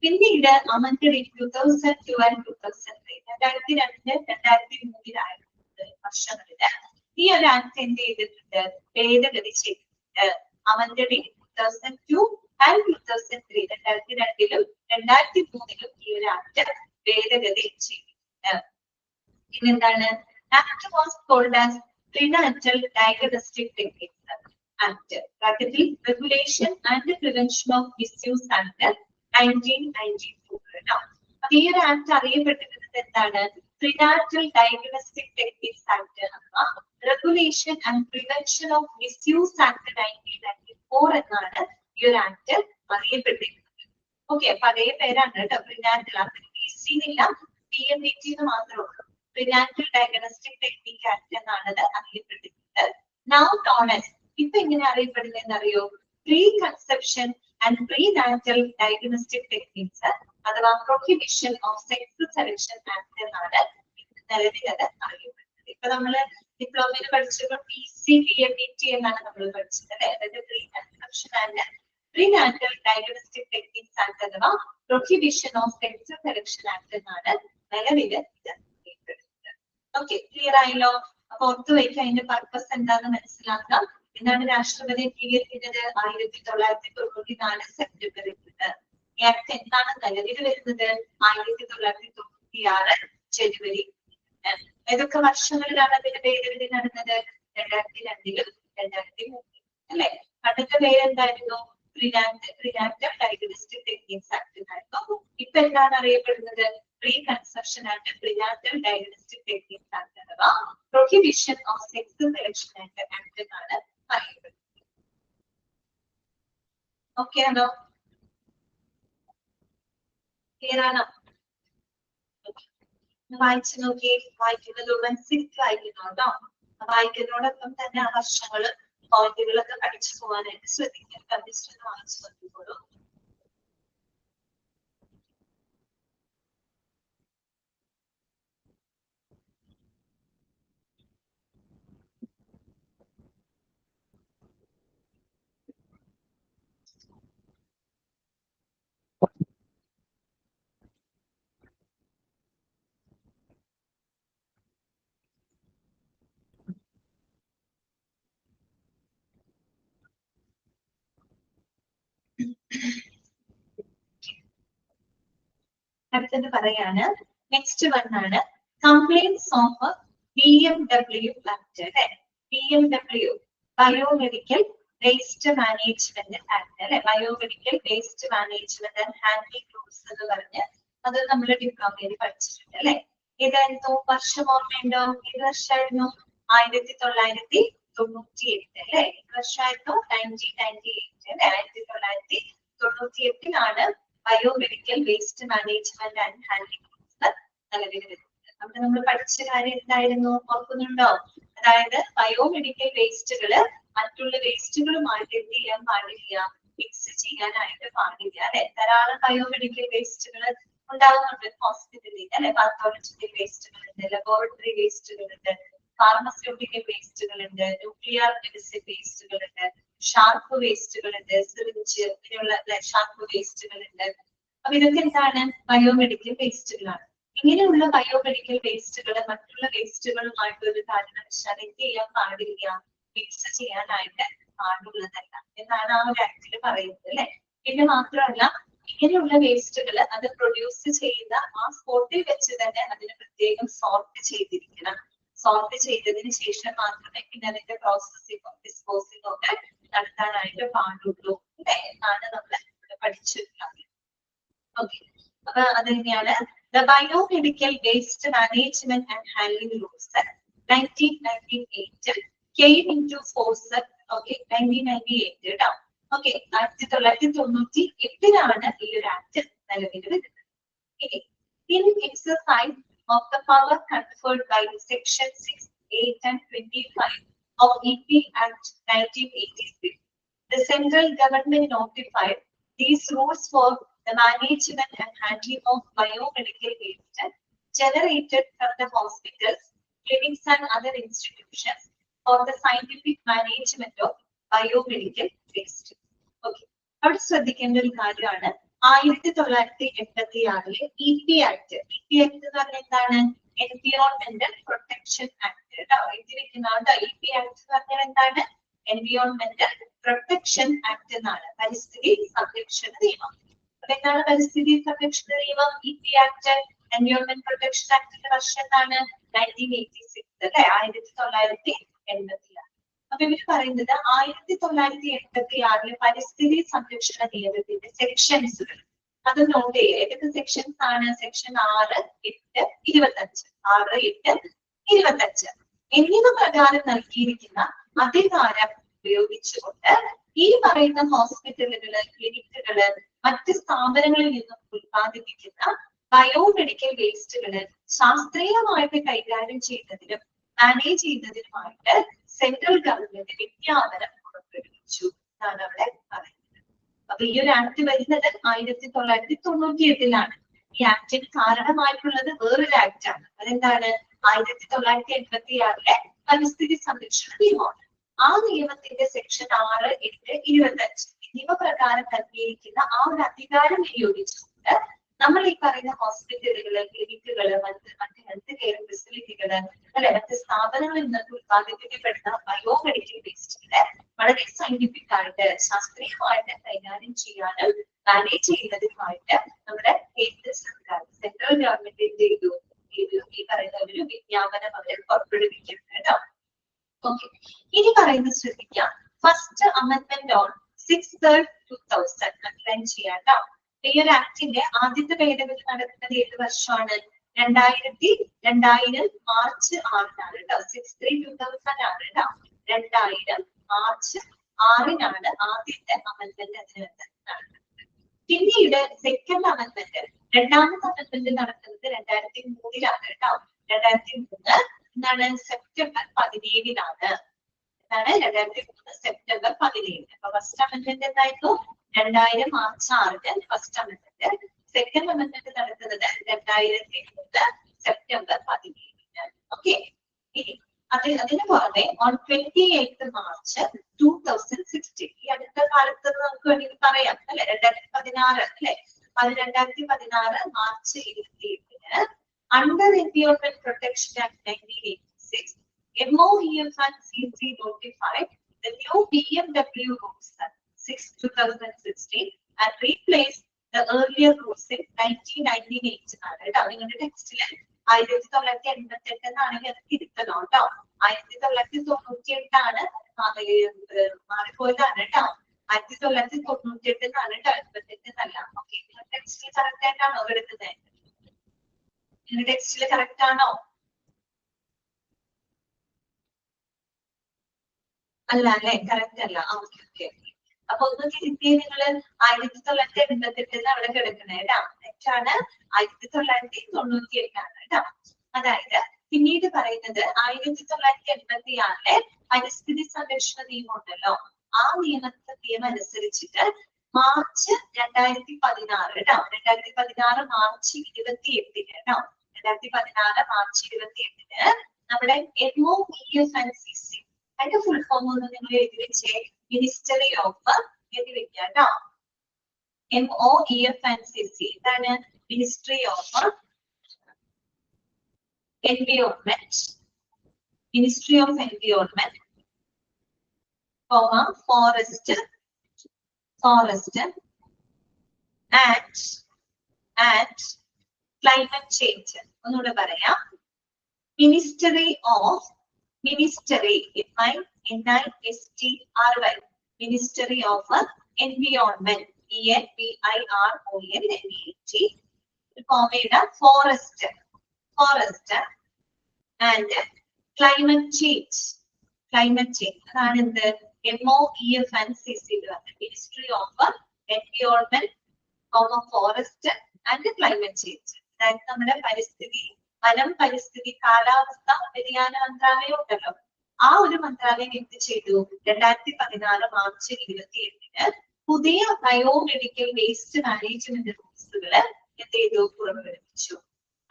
പിന്നീട് അമെൻഡഡ് 2002 and 2003 2002-2003 വർഷങ്ങളില് ഈ ഒരു ആക്ട് എന്ത് ചെയ്തിട്ടുണ്ട്? ഭേദഗതി ചെയ്തിട്ടുണ്ട്. അമെൻഡഡ് 2002 and 2003 2002-ലും 2003-ലും ഈ ഒരു ആക്ട് ഭേദഗതി ചെയ്തിട്ടുണ്ട്. പിന്നെന്താണ്? Act was called as prenatal diagnostic techniques act, regulation and prevention of misuse act 1994. അപ്പൊ ഈ ഒരു ആക്ട് അറിയപ്പെട്ടിരുന്നത് എന്താണ്? പ്രിനാറ്റൽ ഡയഗ്നോസ്റ്റിക് ടെക്നിക്സ് ആക്ട് അഥവാ regulation and prevention of misuse act 1994 എന്നാണ് ഈ ഒരു ആക്ട് അറിയപ്പെട്ടിരിക്കുന്നത്. ഓക്കെ, അപ്പൊ അതേ പേരാണ് കേട്ടോ, പ്രിനാറ്റൽ. അതിന് PC എന്നില്ല, PMDT എന്ന് മാത്രമേ ഉള്ളൂ. പ്രിനാറ്റൽ ഡയഗ്നോസ്റ്റിക് ടെക്നിക് ആക്ട് എന്നാണ് അത് അറിയപ്പെട്ടിരിക്കുന്നത്. നൗ നോൺ ആസ്, ഇപ്പൊ എങ്ങനെ അറിയപ്പെടുന്നതെന്ന് അറിയോ? Pre conception and prenatal diagnostic techniques അഥവാ prohibition of sex selection act എന്നാണ് നിലവിൽ അത് അറിയപ്പെടുന്നത്. ഇപ്പൊ നമ്മള് ഡിപ്ലോമയിൽ പഠിച്ചപ്പോൾ PC PMDT എന്നാണ് നമ്മൾ പഠിച്ചത് അല്ലെ. അതായത് pre conception and prenatal diagnostic techniques act അഥവാ prohibition of sex selection act എന്നാണ് നിലവിൽ ഇത് അറിയപ്പെടുന്നത്. ഓക്കെ, ക്ലിയർ ആയല്ലോ? അപ്പൊ ഓർത്തു വയ്ക്കുക, അതിന്റെ പർപ്പസ് എന്താണെന്ന് മനസ്സിലാക്കാം. എന്താണ് രാഷ്ട്രപതി അംഗീകരിക്കുന്നത്? 1994 സെപ്റ്റംബറിൽ. ഈ ആക്ട് എന്താണ് നിലവിൽ വരുന്നത്? 1996 ജനുവരി. ഏതൊക്കെ വർഷങ്ങളിലാണ് അതിന്റെ ഭേദഗതി നടന്നത്? 2002ലും 2003 അല്ലെ. പണ്ടത്തെ പേരെന്തായിരുന്നു? പ്രിനാറ്റൽ ഡയഗ്നോസ്റ്റിക് ടെക്നിക്സ് ആക്ട് എന്നായിരുന്നു. ഇപ്പൊ എന്താണ് അറിയപ്പെടുന്നത്? Pre conception and prenatal diagnostic techniques act അഥവാ prohibition of sex selection act എന്നാണ് അറിയപ്പെടുന്നത്. ഓക്കെ ആണോ? ക്ലിയർ ആണോ? വായിച്ചു നോക്കി. വായിക്കുന്നതോടൊപ്പം 6 വായിക്കുന്നു കേട്ടോ. വായിക്കുന്നതോടൊപ്പം തന്നെ ആ വർഷങ്ങള് പോയിന്റുകളൊക്കെ പഠിച്ചു പോകാനായിട്ട് ശ്രദ്ധിക്കുക. വായിച്ചു നോക്കിക്കോളൂ. അടുത്തത് പറയാണ്, നെക്സ്റ്റ് വൺ ആണ് കംപ്ലൈന്റ്സ് ഓഫ് BMW ആക്ട് അല്ലെ. BMW biomedical waste management act അല്ലെ. Biomedical waste management and handling rules എന്ന് പറഞ്ഞ് അത് നമ്മൾ ഡിപ്ലോമയിൽ പഠിച്ചിട്ടുണ്ട് അല്ലെ. ഇതായിരുന്നു വർഷം ഓർമ്മയുണ്ടോ? ഏത് വർഷമായിരുന്നു? 1998 അല്ലെ. വർഷമായിരുന്നു 1998 അല്ലെ. 1998 biomedical waste management and handling rules നിലവിൽ വരുന്നത്. അവിടെ നമ്മൾ പഠിച്ച കാര്യം എന്തായിരുന്നു? ഓർക്കുന്നുണ്ടോ? അതായത് ബയോമെഡിക്കൽ വേസ്റ്റുകള് മറ്റുള്ള വേസ്റ്റുകളുമായിട്ട് എന്ത് ചെയ്യാൻ പാടില്ല? മിക്സ് ചെയ്യാനായിട്ട് പാടില്ല അല്ലെ. ധാരാളം ബയോമെഡിക്കൽ വേസ്റ്റുകൾ ഉണ്ടാകുന്നുണ്ട് ഹോസ്പിറ്റലിൽ അല്ലെ. പാത്തോളജിക്കൽ വേസ്റ്റുകൾ ഉണ്ട്, ലബോറട്ടറി വേസ്റ്റുകൾ ഉണ്ട്, ഫാർമസ്യൂട്ടിക്കൽ വേസ്റ്റുകൾ ഉണ്ട്, ന്യൂക്ലിയർ മെഡിസിൻ വേസ്റ്റുകൾ ഉണ്ട്, ഷാർപ്പ് വേസ്റ്റുകൾ ഉണ്ട്, സിറിഞ്ച് ഇങ്ങനെയുള്ള ഷാർപ്പ് വേസ്റ്റുകൾ ഉണ്ട്. അപ്പൊ ഇതൊക്കെ എന്താണ്? ബയോമെഡിക്കൽ വേസ്റ്റുകളാണ്. ഇങ്ങനെയുള്ള ബയോമെഡിക്കൽ വേസ്റ്റുകൾ മറ്റുള്ള വേസ്റ്റുകളുമായിട്ട് ഒരു കാരണവശാൽ എന്ത് ചെയ്യാൻ പാടില്ല? മിക്സ് ചെയ്യാനായിട്ട് പാടുള്ളതല്ല എന്നാണ് ആ ഒരു ആക്ടിൽ പറയുന്നത് അല്ലെ. പിന്നെ മാത്രമല്ല, ഇങ്ങനെയുള്ള വേസ്റ്റുകൾ അത് പ്രൊഡ്യൂസ് ചെയ്യുന്ന ആ സ്പോട്ടിൽ വെച്ച് തന്നെ അതിന് പ്രത്യേകം സോർട്ട് ചെയ്തിരിക്കണം. സോർട്ട് ചെയ്തതിന് ശേഷം മാത്രമേ പിന്നെ അതിന്റെ പ്രോസസ്സിങ്ങോ ഡിസ്പോസിങ്ങോ ഒക്കെ നടത്താനായിട്ട് പാടുള്ളൂ അല്ലെ എന്നാണ് നമ്മൾ പഠിച്ചിട്ടുള്ളത്. ഓക്കെ, അപ്പൊ അത് തന്നെയാണ് The Biomedical Waste Management and Handling Rules 1998 came into force. Okay, 1998 കേട്ടോ. ഓക്കെ, 1998 ഈ ഒരു ആക്ട് നിലവിൽ വരുന്നത്. In exercise of the power conferred by Section 6, 8 and 25 of EP Act 1986, the central government notified these rules for the management and handling of biomedical waste generated from the hospitals, clinics and other institutions for the scientific management of biomedical waste. Okay, അവിടെ ശ്രദ്ധിക്കേണ്ട ഒരു കാര്യമാണ് 1986 EP Act. EP Act എന്ന് പറഞ്ഞാൽ എന്താണ്? എൻവിയോൺമെന്റൽ protection act കേട്ടോ. എഴുതിയിരിക്കുന്നത് EP Act എന്ന് പറഞ്ഞാൽ എന്താണ്? എൻവിയോൺമെന്റൽ പ്രൊട്ടക്ഷൻ ആക്ട് എന്നാണ്. പരിസ്ഥിതി സംരക്ഷണ നിയമം. എന്താണ് പരിസ്ഥിതി സംരക്ഷണ നിയമം? EP Act, എൻവിയോൺമെന്റ് പ്രൊട്ടക്ഷൻ ആക്ടിന്റെ വർഷം എന്താണ്? 1986 അല്ലെ. 1986. അപ്പൊ ഇവര് പറയുന്നത് 1986 പരിസ്ഥിതി സംരക്ഷണ നിയമത്തിന്റെ സെക്ഷൻസുകൾ അത് നോട്ട് ചെയ്യുക. ഏതൊക്കെ സെക്ഷൻസ് ആണ്? സെക്ഷൻ 6, 8, 25, 6, 8, 25 എന്നിവ പ്രകാരം നൽകിയിരിക്കുന്ന അധികാരം ഉപയോഗിച്ചുകൊണ്ട് ഈ പറയുന്ന ഹോസ്പിറ്റലുകള്, ക്ലിനിക്കുകള്, മറ്റ് സ്ഥാപനങ്ങളിൽ നിന്നും ഉത്പാദിപ്പിക്കുന്ന ബയോമെഡിക്കൽ വേസ്റ്റുകള് ശാസ്ത്രീയമായിട്ട് കൈകാര്യം ചെയ്യുന്നതിനും മാനേജ് ചെയ്യുന്നതിനുമായിട്ട് സെൻട്രൽ ഗവൺമെന്റ് വിജ്ഞാപനം പുറപ്പെടുവിച്ചു എന്നാണ് അവിടെ പറയുന്നത്. അപ്പൊ ഈ ഒരു ആക്ട് വരുന്നത് 1998 ഈ ആക്ടിന് കാരണമായിട്ടുള്ളത് വേറൊരു ആക്ട് ആണ്. അതെന്താണ്? 1986 പരിസ്ഥിതി സംരക്ഷണ നിയമമാണ്. ആ നിയമത്തിന്റെ സെക്ഷൻ 6, 8, 25 എന്നിവ പ്രകാരം നൽകിയിരിക്കുന്ന ആ ഒരു അധികാരം വിനിയോഗിച്ചുകൊണ്ട് നമ്മൾ ഈ പറയുന്ന ഹോസ്പിറ്റലുകള്, ക്ലിനിക്കുകള്, മറ്റ് ഹെൽത്ത് കെയർ ഫെസിലിറ്റികള്, അല്ലെ മറ്റ് സ്ഥാപനങ്ങളിൽ നിന്ന് ഉത്പാദിപ്പിക്കപ്പെടുന്ന ബയോമെഡിക്കൽ വേസ്റ്റുകളെ വളരെ സയന്റിഫിക് ആയിട്ട് ശാസ്ത്രീയമായിട്ട് കൈകാര്യം ചെയ്യാനും മാനേജ് ചെയ്യുന്നതിനുമായിട്ട് നമ്മുടെ കേന്ദ്ര സർക്കാർ, സെൻട്രൽ ഗവൺമെന്റ് എന്ത് ചെയ്തു? ഈ പറയുന്ന ഒരു വിജ്ഞാപനം അവരെ പുറപ്പെടുവിക്കും കേട്ടോ. ഓക്കെ, ഇനി പറയുന്നത് ശ്രദ്ധിക്കാം. ഫസ്റ്റ് അമെന്റ്മെന്റ് ഓൺ 6/3/2000 അപ്ലൈ ചെയ്യാം കേട്ടോ. ഈ ഒരു ആക്ടിന്റെ ആദ്യത്തെ ഭേദഗതി നടക്കുന്നത് ഏത് വർഷമാണ്? 2000 മാർച്ച് 6 കേട്ടോ. 6/3/2000 ആണ് കേട്ടോ. 2000 മാർച്ച് 6 ആദ്യത്തെ അമെന്റ്മെന്റ് അതിന് നടക്കുന്നത്. പിന്നീട് സെക്കൻഡ് അമെന്റ്മെന്റ്, രണ്ടാമത്തെ അമെന്റ്മെന്റ് നടക്കുന്നത് 2003 കേട്ടോ. 2003 എന്താണ്? സെപ്റ്റംബർ 17 എന്താണ്? 2003 സെപ്റ്റംബർ 17. അപ്പൊ ഫസ്റ്റ് അമെന്റ്മെന്റ് എന്തായിരുന്നു? 2000 March 6 first amendment. Second amendment നടക്കുന്നത് 2003 സെപ്റ്റംബർ 17. ഓക്കെ, ഇനി അതിന് പുറമെ ഓൺ 28 മാർച്ച് 2016 ഈ അടുത്ത കാലത്ത് നമുക്ക് വേണമെങ്കിൽ പറയാം അല്ലെ, 2016 അല്ലെ, അത് 2016 March 28 under environment protection act 1986 MoEF and CC notified the new BMW rules 6/2016 and replaced the earlier rules in 1998 ആണ് കേട്ടോ. നിങ്ങളുടെ ടെക്സ്റ്റില് 1988 എന്നാണെങ്കിൽ അത് തിരുത്തണം കേട്ടോ. 1998 മാറിപ്പോയതാണ് കേട്ടോ. 1998 എന്നാണ് കേട്ടോ, 88 എന്നല്ല. ഓക്കെ, ടെക്സ്റ്റിൽ കറക്റ്റ് ആയിട്ടാണോ എടുക്കുന്നത്? നിങ്ങളുടെ ടെക്സ്റ്റില് കറക്റ്റ് ആണോ? അല്ല അല്ലെ, കറക്റ്റ് അല്ല. Okay okay. അപ്പൊ ഒന്ന് തിരുത്തി നിങ്ങള് 1988 അവിടെ കിടക്കണേ കേട്ടോ. തെറ്റാണ്, 1998 കേട്ടോ. അതായത് പിന്നീട് പറയുന്നത് 1986 പരിസ്ഥിതി സംരക്ഷണ നിയമം ഉണ്ടല്ലോ, ആ നിയമം അനുസരിച്ചിട്ട് മാർച്ച് 2016 കേട്ടോ. 2016 മാർച്ച് 28 കേട്ടോ. 2016 മാർച്ച് 28 നമ്മുടെ MoEF and CC അതിന്റെ ഫുൾ ഫോം ഒന്ന് നിങ്ങൾ എഴുതി വെച്ചേ. മിനിസ്റ്ററി ഓഫ് എഴുതി വെക്കുക കേട്ടോ. MoEF and CC ഇതാണ് ministry of environment. Ministry of environment, forest and climate change. ഒന്നുകൂടെ പറയാം. Ministry of Ministry, MINISTRY, Ministry of Environment, ENVIRONMENT, Forest and Climate Change. അതാണ് എന്ത്? MoEF and CC, Ministry of Environment, Forest and Climate Change. അതായത് നമ്മുടെ പരിസ്ഥിതി, വനം, പരിസ്ഥിതി, കാലാവസ്ഥ വ്യതിയാന മന്ത്രാലയം ഉണ്ടല്ലോ, ആ ഒരു മന്ത്രാലയം എന്ത് ചെയ്തു? 2016 മാർച്ച് 28 പുതിയ ബയോമെഡിക്കൽ വേസ്റ്റ് മാനേജ്മെന്റ് റൂൾസുകള് എന്ത് ചെയ്തു? പുറപ്പെടുവിച്ചു.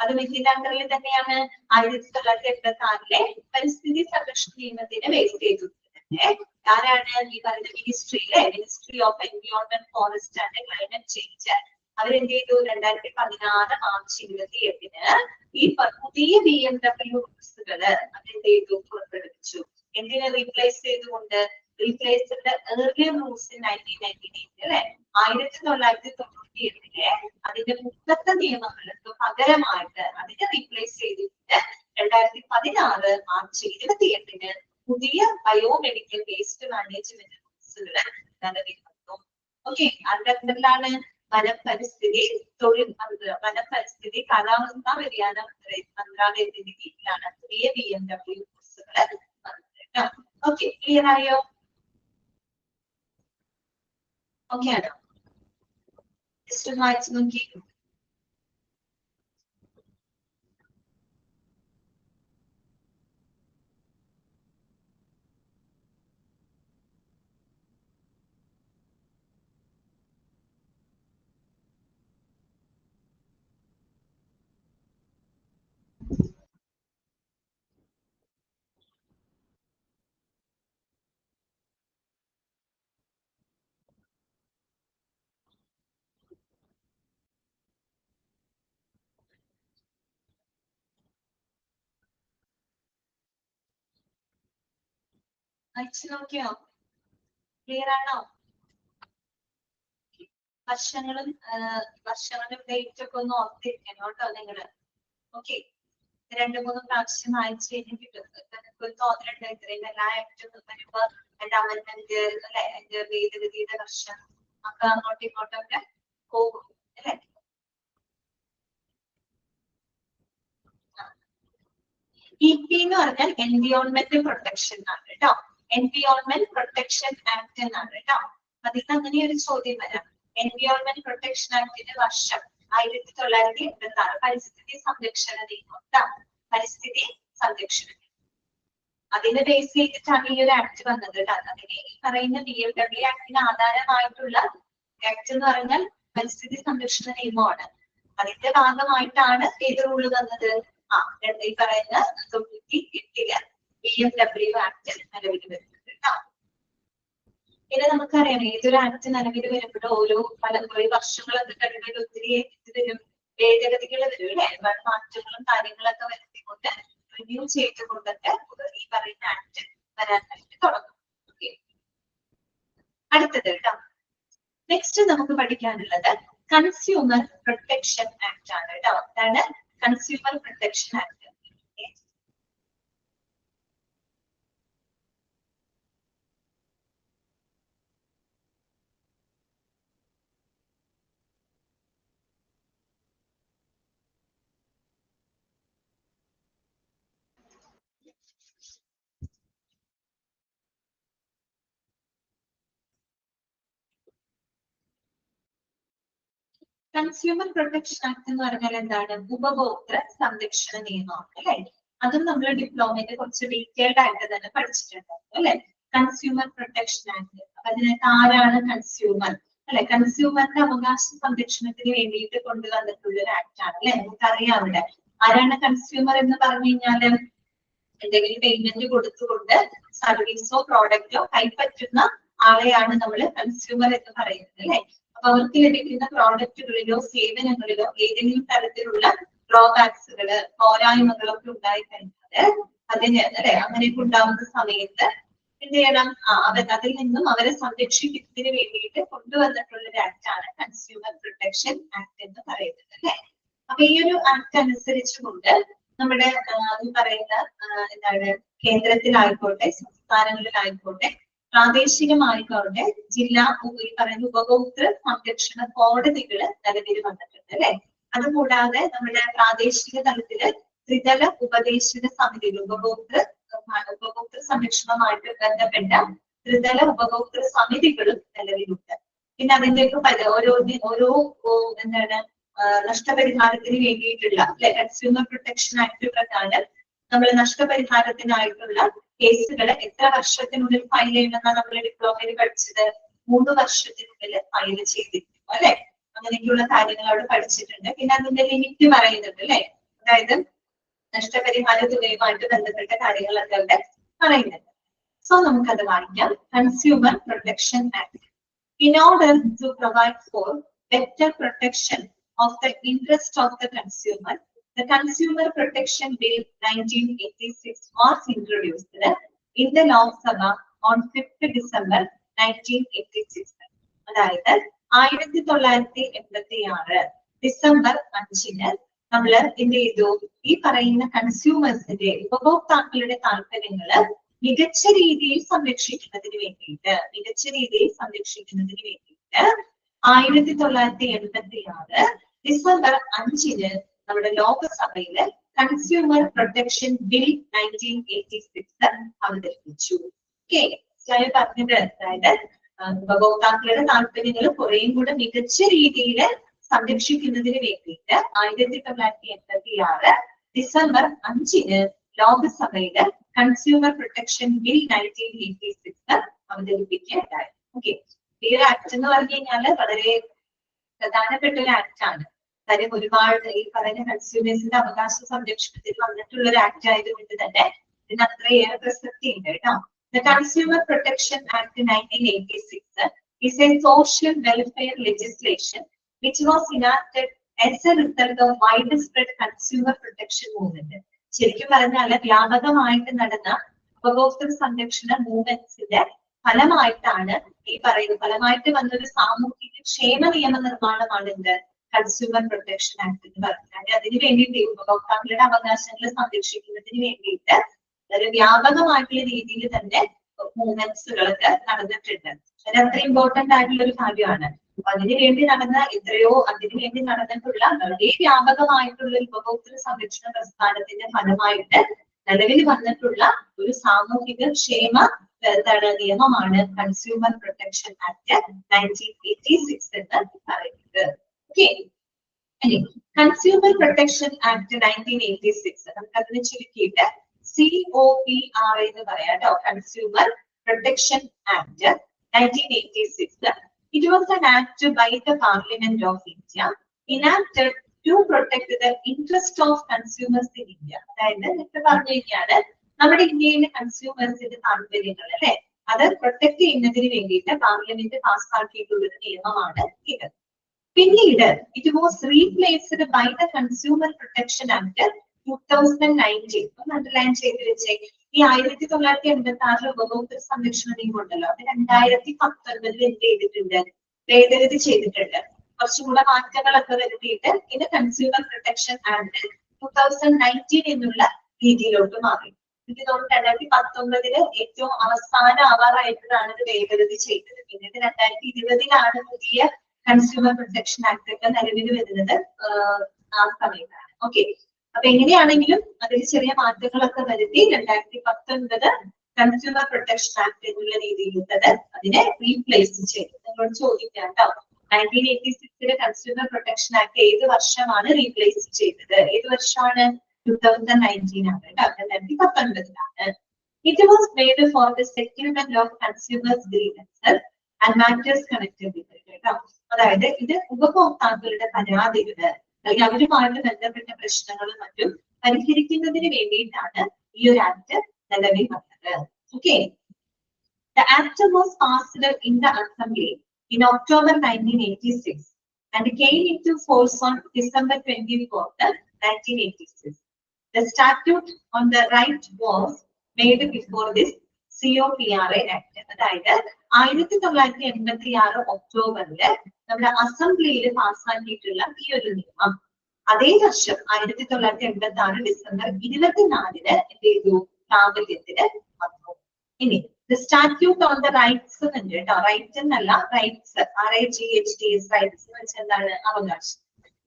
അത് ഇതിന്റെ അണ്ടറിൽ തന്നെയാണ് 1986 പരിസ്ഥിതി സംരക്ഷണ നിയമത്തിന് ബേസ് ചെയ്തിട്ടുണ്ട്. ആരാണ് ഈ പറയുന്ന മിനിസ്ട്രിയിലെ? Ministry of environment, forest and climate change. അവരെന്ത് ചെയ്തു? 2016 മാർച്ച് 28 ഈ പുതിയ BMW റൂൾസുകള് അതെന്ത് ചെയ്തു? പുറപ്പെടുവിച്ചു. എന്തിനെ റീപ്ലേസ് ചെയ്തുകൊണ്ട്? റീപ്ലേസ് ഏർലിയർ റൂൾസ് 1998 അല്ലെ, 1998 അതിന്റെ മുമ്പത്തെ നിയമങ്ങൾക്ക് പകരമായിട്ട് അതിനെ റീപ്ലേസ് ചെയ്തിട്ട് 2016 മാർച്ച് 28 പുതിയ ബയോമെഡിക്കൽ വേസ്റ്റ് മാനേജ്മെന്റ് റൂൾസുകള് നിലവിൽ വന്നു. ഓക്കെ, അതിന്റെ അണ്ടറിലാണ് വനപരിസ്ഥിതി തൊഴിൽ വനപരിസ്ഥിതി കാലാവസ്ഥാ വ്യതിയാന മന്ത്രാലയത്തിന്റെ കീഴിലാണ് പുതിയ BMW ബസ്സുകൾ വന്നത്. ഓക്കെ, ക്ലിയർ ആയോ? ഓക്കെ ആണോ? ജസ്റ്റ് വായിച്ചു നോക്കി. വായിച്ചു നോക്കിയോ? ക്ലിയർ ആണോ? വർഷങ്ങളും ഡേറ്റ് ഒക്കെ ഒന്ന് ഓർത്തിരിക്കണം കേട്ടോ നിങ്ങള്. ഓക്കെ, 2-3 പ്രാവശ്യം വായിച്ചു കഴിഞ്ഞ് കിട്ടും. ഒരു തോന്നലുണ്ട് ഇത്രയും എല്ലാ ആക്ടും വരുമ്പോ എന്റെ അമൻമെന്റ് അല്ലെ, എന്റെ ഭേദഗതിയുടെ വർഷം ഒക്കെ അങ്ങോട്ടും ഇങ്ങോട്ടൊക്കെ പോകും അല്ലെ. EP എന്ന് പറഞ്ഞാൽ എൻവിയോൺമെന്റ് പ്രൊട്ടക്ഷൻ ആണ് കേട്ടോ. എൻവിയോൺമെന്റ് പ്രൊട്ടക്ഷൻ ആക്ട് എന്നാണ് കേട്ടോ. അതിന് അങ്ങനെ ഒരു ചോദ്യം വരാം. എൻവിയോൺമെന്റ് പ്രൊട്ടക്ഷൻ ആക്ടിന്റെ വർഷം 1986. പരിസ്ഥിതി സംരക്ഷണ നിയമം കേട്ടോ. പരിസ്ഥിതി സംരക്ഷണ നിയമം അതിനെ ബേസ് ചെയ്തിട്ടാണ് ഈ ഒരു ആക്ട് വന്നത് കേട്ടോ. അതിന് ഈ പറയുന്ന BMW ആക്ടിന് ആധാരമായിട്ടുള്ള ആക്ട് എന്ന് പറഞ്ഞാൽ പരിസ്ഥിതി സംരക്ഷണ നിയമമാണ്. അതിന്റെ ഭാഗമായിട്ടാണ് ഏത് റൂള് വന്നത്? ഈ പറയുന്ന 98 BMW ആക്ട് നിലവിൽ വരുന്നത് കേട്ടോ. പിന്നെ നമുക്കറിയാം ഏതൊരു ആക്ട് നിലവിൽ വരുമ്പോഴും കുറെ വർഷങ്ങളൊക്കെ കഴിയുമ്പോൾ ഒത്തിരി വരും, ഭേദഗതികൾ വരും അല്ലെ. ഒരുപാട് മാറ്റങ്ങളും കാര്യങ്ങളൊക്കെ വരുത്തിക്കൊണ്ട് റിന്യൂ ചെയ്തുകൊണ്ടൊക്കെ ഈ പറയുന്ന ആക്ട് വരാനായിട്ട് തുടങ്ങും. അടുത്തത് കേട്ടോ, നെക്സ്റ്റ് നമുക്ക് പഠിക്കാനുള്ളത് കൺസ്യൂമർ പ്രൊട്ടക്ഷൻ ആക്ട് ആണ് കേട്ടോ. അതാണ് consumer protection act. Consumer protection act എന്ന് പറഞ്ഞാൽ എന്താണ്? ഉപഭോക്തൃ സംരക്ഷണ നിയമമാണ് അല്ലെ. അതും നമ്മൾ ഡിപ്ലോമയിൽ കുറച്ച് ഡീറ്റെയിൽഡ് ആയിട്ട് തന്നെ പഠിച്ചിട്ടുണ്ടായിരുന്നു അല്ലെ. Consumer protection act. അപ്പൊ അതിനകത്ത് ആരാണ് കൺസ്യൂമർ അല്ലെ? കൺസ്യൂമറിന്റെ അവകാശ സംരക്ഷണത്തിന് വേണ്ടിയിട്ട് കൊണ്ടുവന്നിട്ടുള്ള ഒരു ആക്ട് ആണ് അല്ലെ. നമുക്കറിയാം അവിടെ ആരാണ് കൺസ്യൂമർ എന്ന് പറഞ്ഞു കഴിഞ്ഞാല് എന്തെങ്കിലും പേയ്മെന്റ് കൊടുത്തുകൊണ്ട് സർവീസോ പ്രോഡക്റ്റോ കൈപ്പറ്റുന്ന ആളെയാണ് നമ്മൾ കൺസ്യൂമർ എന്ന് പറയുന്നത് അല്ലെ. അപ്പൊ അവർക്ക് ലഭിക്കുന്ന പ്രോഡക്റ്റുകളിലോ സേവനങ്ങളിലോ ഏതെങ്കിലും തരത്തിലുള്ള ഡ്രോബാക്സുകള് പോരായ്മകളൊക്കെ ഉണ്ടായി കഴിഞ്ഞാൽ അതിന് അല്ലെ അങ്ങനെയൊക്കെ ഉണ്ടാവുന്ന സമയത്ത് എന്ത് ചെയ്യണം? അതിൽ നിന്നും അവരെ സംരക്ഷിക്കുന്നതിന് വേണ്ടിയിട്ട് കൊണ്ടുവന്നിട്ടുള്ള ഒരു ആക്ട് ആണ് കൺസ്യൂമർ പ്രൊട്ടക്ഷൻ ആക്ട് എന്ന് പറയുന്നത് അല്ലെ. അപ്പൊ ഈ ഒരു ആക്ട് അനുസരിച്ചുകൊണ്ട് നമ്മുടെ ഈ പറയുന്ന എന്താണ് കേന്ദ്രത്തിലായിക്കോട്ടെ സംസ്ഥാനങ്ങളിലായിക്കോട്ടെ പ്രാദേശികമായിക്കോട്ടെ ജില്ലാ ഈ പറയുന്ന ഉപഭോക്തൃ സംരക്ഷണ കോടതികള് നിലവിൽ വന്നിട്ടുണ്ട് അല്ലെ. അതുകൂടാതെ നമ്മുടെ പ്രാദേശിക തലത്തില് ത്രിതല ഉപദേശക സമിതികൾ ഉപഭോക്തൃ സംരക്ഷണവുമായിട്ട് ബന്ധപ്പെട്ട ത്രിതല ഉപഭോക്തൃ സമിതികളും നിലവിലുണ്ട്. പിന്നെ അതിന്റെയൊക്കെ ഓരോ എന്താണ് നഷ്ടപരിഹാരത്തിന് വേണ്ടിയിട്ടുള്ള അല്ലെ കൺസ്യൂമർ പ്രൊട്ടക്ഷൻ ആക്ട് പ്രകാരം നമ്മൾ നഷ്ടപരിഹാരത്തിനായിട്ടുള്ള കേസുകൾ എത്ര വർഷത്തിനുള്ളിൽ ഫയൽ ചെയ്യണമെന്നാണ് നമ്മൾ ഡിപ്ലോമയിൽ പഠിച്ചത്? 3 വർഷത്തിനുള്ളിൽ ഫയൽ ചെയ്തിരിക്കും അല്ലെ. അങ്ങനെയൊക്കെയുള്ള കാര്യങ്ങൾ അവിടെ പഠിച്ചിട്ടുണ്ട്. പിന്നെ അതിന്റെ ലിമിറ്റ് പറയുന്നുണ്ട് അല്ലെ. അതായത് നഷ്ടപരിഹാര തുകയുമായിട്ട് ബന്ധപ്പെട്ട കാര്യങ്ങളൊക്കെ അവിടെ പറയുന്നുണ്ട്. സോ നമുക്കത് വായിക്കാം. Consumer protection act. In order to provide for better protection of the interest of the consumer, the Consumer Protection Bill 1986 was introduced in the Lok Sabha on 5th December 1986. അതായത് 1986 ഡിസംബർ 5-ന് നമ്മൾ എന്ത് ചെയ്തു? ഈ പറയുന്ന കൺസ്യൂമേഴ്സിന്റെ ഉപഭോക്താക്കളുടെ താല്പര്യങ്ങള് മികച്ച രീതിയിൽ സംരക്ഷിക്കുന്നതിന് വേണ്ടിയിട്ട് 1986 ഡിസംബർ 5 നമ്മുടെ ലോകസഭയില് കൺസ്യൂമർ പ്രൊട്ടക്ഷൻ ബിൽ 1986 അവതരിപ്പിച്ചു. ഓക്കെ, പറഞ്ഞത് അതായത് ഉപഭോക്താക്കളുടെ താല്പര്യങ്ങൾ കുറേയും കൂടെ മികച്ച രീതിയിൽ സംരക്ഷിക്കുന്നതിന് വേണ്ടിയിട്ട് 1986 ഡിസംബർ 5 ലോകസഭയില് കൺസ്യൂമർ പ്രൊട്ടക്ഷൻ ബിൽ 1986 അവതരിപ്പിക്കുകയുണ്ടായി. ഓക്കെ, ഈ ഒരു ആക്ട് എന്ന് പറഞ്ഞു കഴിഞ്ഞാല് വളരെ പ്രധാനപ്പെട്ട ഒരു ആക്ട് ആണ്. കാര്യം ഒരുപാട് ഈ പറയുന്ന കൺസ്യൂമേഴ്സിന്റെ അവകാശ സംരക്ഷണത്തിൽ വന്നിട്ടുള്ള ഒരു ആക്ട് ആയതുകൊണ്ട് തന്നെ ഇതിന് അത്രയേറെ പ്രസക്തി ഉണ്ട് കേട്ടോ. The Consumer Protection Act 1986 is a social welfare legislation which was enacted as a result of widespread consumer protection movement. ശരിക്കും പറഞ്ഞാല് വ്യാപകമായിട്ട് നടന്ന ഉപഭോക്തൃ സംരക്ഷണ മൂവ്മെന്റ്സിന്റെ ഫലമായിട്ടാണ് ഈ പറയുന്നത്, ഫലമായിട്ട് വന്നൊരു സാമൂഹിക ക്ഷേമ നിയമ നിർമ്മാണമാണ് എന്ത് കൺസ്യൂമർ പ്രൊട്ടക്ഷൻ ആക്ട് എന്ന് പറഞ്ഞാൽ. അതിന് വേണ്ടിയിട്ട് ഉപഭോക്താക്കളുടെ അവകാശങ്ങൾ സംരക്ഷിക്കുന്നതിന് വേണ്ടിയിട്ട് ഒരു വ്യാപകമായിട്ടുള്ള രീതിയിൽ തന്നെ മൂവ്മെന്റ്സുകളൊക്കെ നടന്നിട്ടുണ്ട്. അത് അത്ര ഇമ്പോർട്ടന്റ് ആയിട്ടുള്ള ഒരു കാര്യമാണ്. അപ്പൊ അതിനുവേണ്ടി നടന്ന അതിനുവേണ്ടി നടന്നിട്ടുള്ള വളരെ വ്യാപകമായിട്ടുള്ള ഉപഭോക്തൃ സംരക്ഷണ പ്രസ്ഥാനത്തിന്റെ ഫലമായിട്ട് നിലവിൽ വന്നിട്ടുള്ള ഒരു സാമൂഹിക ക്ഷേമ നിയമമാണ് കൺസ്യൂമർ പ്രൊട്ടക്ഷൻ ആക്ട് 1986 എന്ന് പറയുന്നത്. ഓക്കെ, കൺസ്യൂമർ പ്രൊട്ടക്ഷൻ ആക്ട് 1986 നമുക്ക് അതിനെ ചുരുക്കിയിട്ട് COPR എന്ന് പറയാം കേട്ടോ. Consumer protection act 1986. It was an act by the Parliament of India enacted to protect the interest of consumers in India. അതായത് നേരത്തെ പറഞ്ഞു കഴിഞ്ഞാല് നമ്മുടെ ഇന്ത്യയിലെ കൺസ്യൂമേഴ്സിന്റെ താല്പര്യങ്ങൾ അല്ലെ അത് പ്രൊട്ടക്ട് ചെയ്യുന്നതിന് വേണ്ടിയിട്ട് പാർലമെന്റ് പാസ്സാക്കിയിട്ടുള്ള ഒരു നിയമമാണ് ഇത്. പിന്നീട് it was replaced by the consumer protection act 2019. Underline ചെയ്ത് വെച്ചേ. ഈ 1986 ഉപഭോക്തൃ സംരക്ഷണ നിയമം ഉണ്ടല്ലോ, അത് 2019 എന്ത് ചെയ്തിട്ടുണ്ട്, ഭേദഗതി ചെയ്തിട്ടുണ്ട്. കുറച്ചുകൂടെ മാറ്റങ്ങളൊക്കെ വരുത്തിയിട്ട് ഇത് കൺസ്യൂമർ പ്രൊട്ടക്ഷൻ ആക്ട് 2019 എന്നുള്ള രീതിയിലോട്ട് മാറി. എനിക്ക് തോന്നുന്നു 2019 ഏറ്റവും അവസാന ആവാറായപ്പോഴാണ് ഇത് ഭേദഗതി ചെയ്തത്. പിന്നീട് 2020 പുതിയ കൺസ്യൂമർ പ്രൊട്ടക്ഷൻ ആക്ട് ഒക്കെ നിലവിൽ വരുന്നത് ആ സമയത്താണ്. ഓക്കെ, അപ്പൊ എങ്ങനെയാണെങ്കിലും അതിൽ ചെറിയ മാറ്റങ്ങളൊക്കെ വരുത്തി 2019 കൺസ്യൂമർ പ്രൊട്ടക്ഷൻ ആക്ട് എന്നുള്ള രീതിയിലുള്ളത് അതിനെ റീപ്ലേസ് ചെയ്തു. നിങ്ങളോട് ചോദിക്കാം കേട്ടോ, 1986 കൺസ്യൂമർ പ്രൊട്ടക്ഷൻ ആക്ട് ഏത് വർഷമാണ് റീപ്ലേസ് ചെയ്തത്? ഏത് വർഷമാണ്? 2019 ആണ് കേട്ടോ, 2019. It was made for the settlement of consumers' grievances and matters connected with it. കേട്ടോ, അതായത് ഇത് ഉപഭോക്താക്കളുടെ പരാതികള് അല്ലെങ്കിൽ അവരുമായിട്ട് ബന്ധപ്പെട്ട പ്രശ്നങ്ങളും മറ്റും പരിഹരിക്കുന്നതിന് വേണ്ടിയിട്ടാണ് ഈ ഒരു ആക്ട് നിലവിൽ വന്നത്. Okay, the act was passed in the assembly in October 1986 and came into force on December 24th, 1986. The statute on the right was made before this COPRA Act. അതായത് 1986 ഒക്ടോബറില് നമ്മുടെ അസംബ്ലിയിൽ പാസ്സാക്കിയിട്ടുള്ള ഈ ഒരു നിയമം അതേ വർഷം 1986 ഡിസംബർ 24 എന്ത് ചെയ്തു, പ്രാബല്യത്തിന് വന്നു. ഇനി the statute on the rights ഉണ്ട് കേട്ടോ, റൈറ്റ് എന്നല്ല റൈറ്റ്സ്, RIGHTS റൈറ്റ്സ് എന്ന് വെച്ചാൽ എന്താണ്, അവകാശം.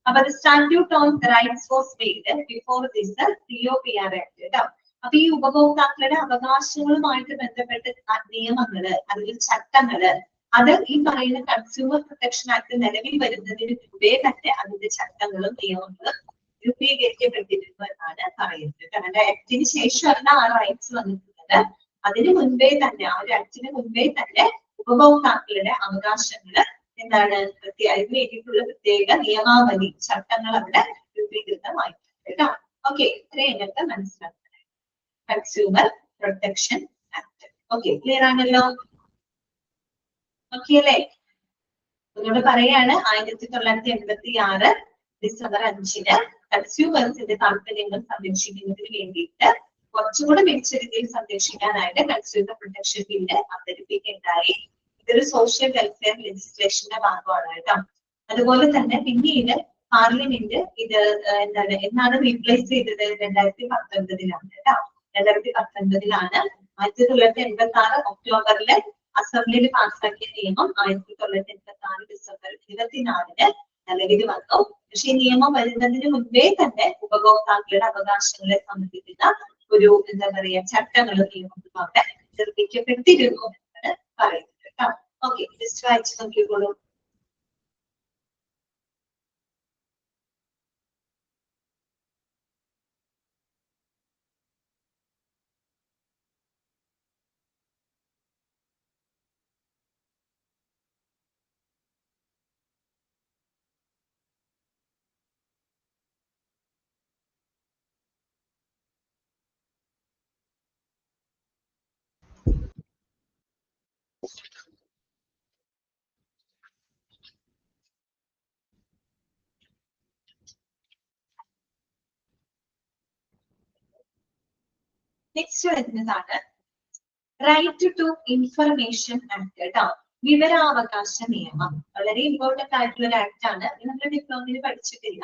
അപ്പൊ the statute on the rights was made before this COPRA Act കേട്ടോ. അപ്പൊ ഈ ഉപഭോക്താക്കളുടെ അവകാശങ്ങളുമായിട്ട് ബന്ധപ്പെട്ട നിയമങ്ങള് അല്ലെങ്കിൽ ചട്ടങ്ങള് അത് ഈ പറയുന്ന കൺസ്യൂമർ പ്രൊട്ടക്ഷൻ ആക്ട് നിലവിൽ വരുന്നതിന് മുമ്പേ തന്നെ അതിന്റെ ചട്ടങ്ങളും നിയമങ്ങളും രൂപീകരിക്കപ്പെട്ടിരുന്നു എന്നാണ് പറയുന്നത്. കാരണം ആക്ടിന് ശേഷമല്ല ആ റൈറ്റ്സ് വന്നിട്ടുള്ളത്, അതിന് മുൻപേ തന്നെ ആ ഒരു ആക്ടിന് മുൻപേ തന്നെ ഉപഭോക്താക്കളുടെ അവകാശങ്ങള് എന്താണ് അതിന് വേണ്ടിയിട്ടുള്ള പ്രത്യേക നിയമാവലി ചട്ടങ്ങൾ അവിടെ രൂപീകൃതമായിട്ടുണ്ട് കേട്ടോ. ഓക്കെ, ഇത്രയും ഞങ്ങൾക്ക് മനസ്സിലാക്കുന്നത് consumer protection act. Okay, clear ആണല്ലോ? ഓക്കെ അല്ലേ? ഒന്നുകൂടെ പറയാണ്, 1986 ഡിസംബർ 5 കൺസ്യൂമേഴ്സിന്റെ താല്പര്യങ്ങൾ സംരക്ഷിക്കുന്നതിന് വേണ്ടിയിട്ട് കുറച്ചുകൂടെ മികച്ച രീതിയിൽ സംരക്ഷിക്കാനായിട്ട് കൺസ്യൂമർ പ്രൊട്ടക്ഷൻ ബില്ല് അവതരിപ്പിക്കുകയുണ്ടായി. ഇതൊരു സോഷ്യൽ വെൽഫെയർ ലെജിസ്ലേഷന്റെ ഭാഗമാണ് കേട്ടോ. അതുപോലെ തന്നെ പിന്നീട് പാർലമെന്റ് ഇത് എന്നാണ് റീപ്ലേസ് ചെയ്തത്? 2019 കേട്ടോ. 2019 1986 ഒക്ടോബറിൽ അസംബ്ലിയിൽ പാസ്സാക്കിയ നിയമം 1986 ഡിസംബർ 24 നിലവിൽ വന്നു. പക്ഷെ ഈ നിയമം വരുന്നതിന് മുൻപേ തന്നെ ഉപഭോക്താക്കളുടെ അവകാശങ്ങളെ സംബന്ധിക്കുന്ന ഒരു എന്താ പറയാ ചട്ടങ്ങളും നിയമങ്ങളും അവിടെ നിർമ്മിക്കപ്പെട്ടിരുന്നു എന്നാണ് പറയുന്നത് കേട്ടോ. ഓക്കെ, ജസ്റ്റ് വായിച്ചു നോക്കിക്കോളൂ. നെക്സ്റ്റ് വരുന്നതാണ് റൈറ്റ് ടു ഇൻഫർമേഷൻ ആക്ട് കേട്ടോ. വിവരാവകാശ നിയമം വളരെ ഇമ്പോർട്ടന്റ് ആയിട്ടുള്ള ഒരു ആക്ട് ആണ്. നമ്മുടെ ഡിപ്ലോമയിൽ പഠിച്ചിട്ടില്ല,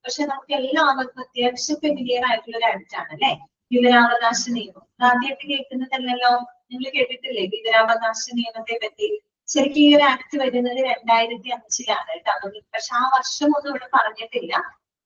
പക്ഷെ നമുക്ക് എല്ലാവർക്കും അത്യാവശ്യം ഫെമിലിയർ ആയിട്ടുള്ള ഒരു ആക്ട് ആണ് അല്ലെ വിവരാവകാശ നിയമം. ആദ്യമായിട്ട് കേൾക്കുന്നതല്ലല്ലോ, നിങ്ങൾ കേട്ടിട്ടില്ലേ വിവരാവകാശ നിയമത്തെ പറ്റി? ശരിക്കും ഈ ഒരു ആക്ട് വരുന്നത് 2005 കേട്ടോ. പക്ഷെ ആ വർഷം ഒന്നും ഇവിടെ പറഞ്ഞിട്ടില്ല.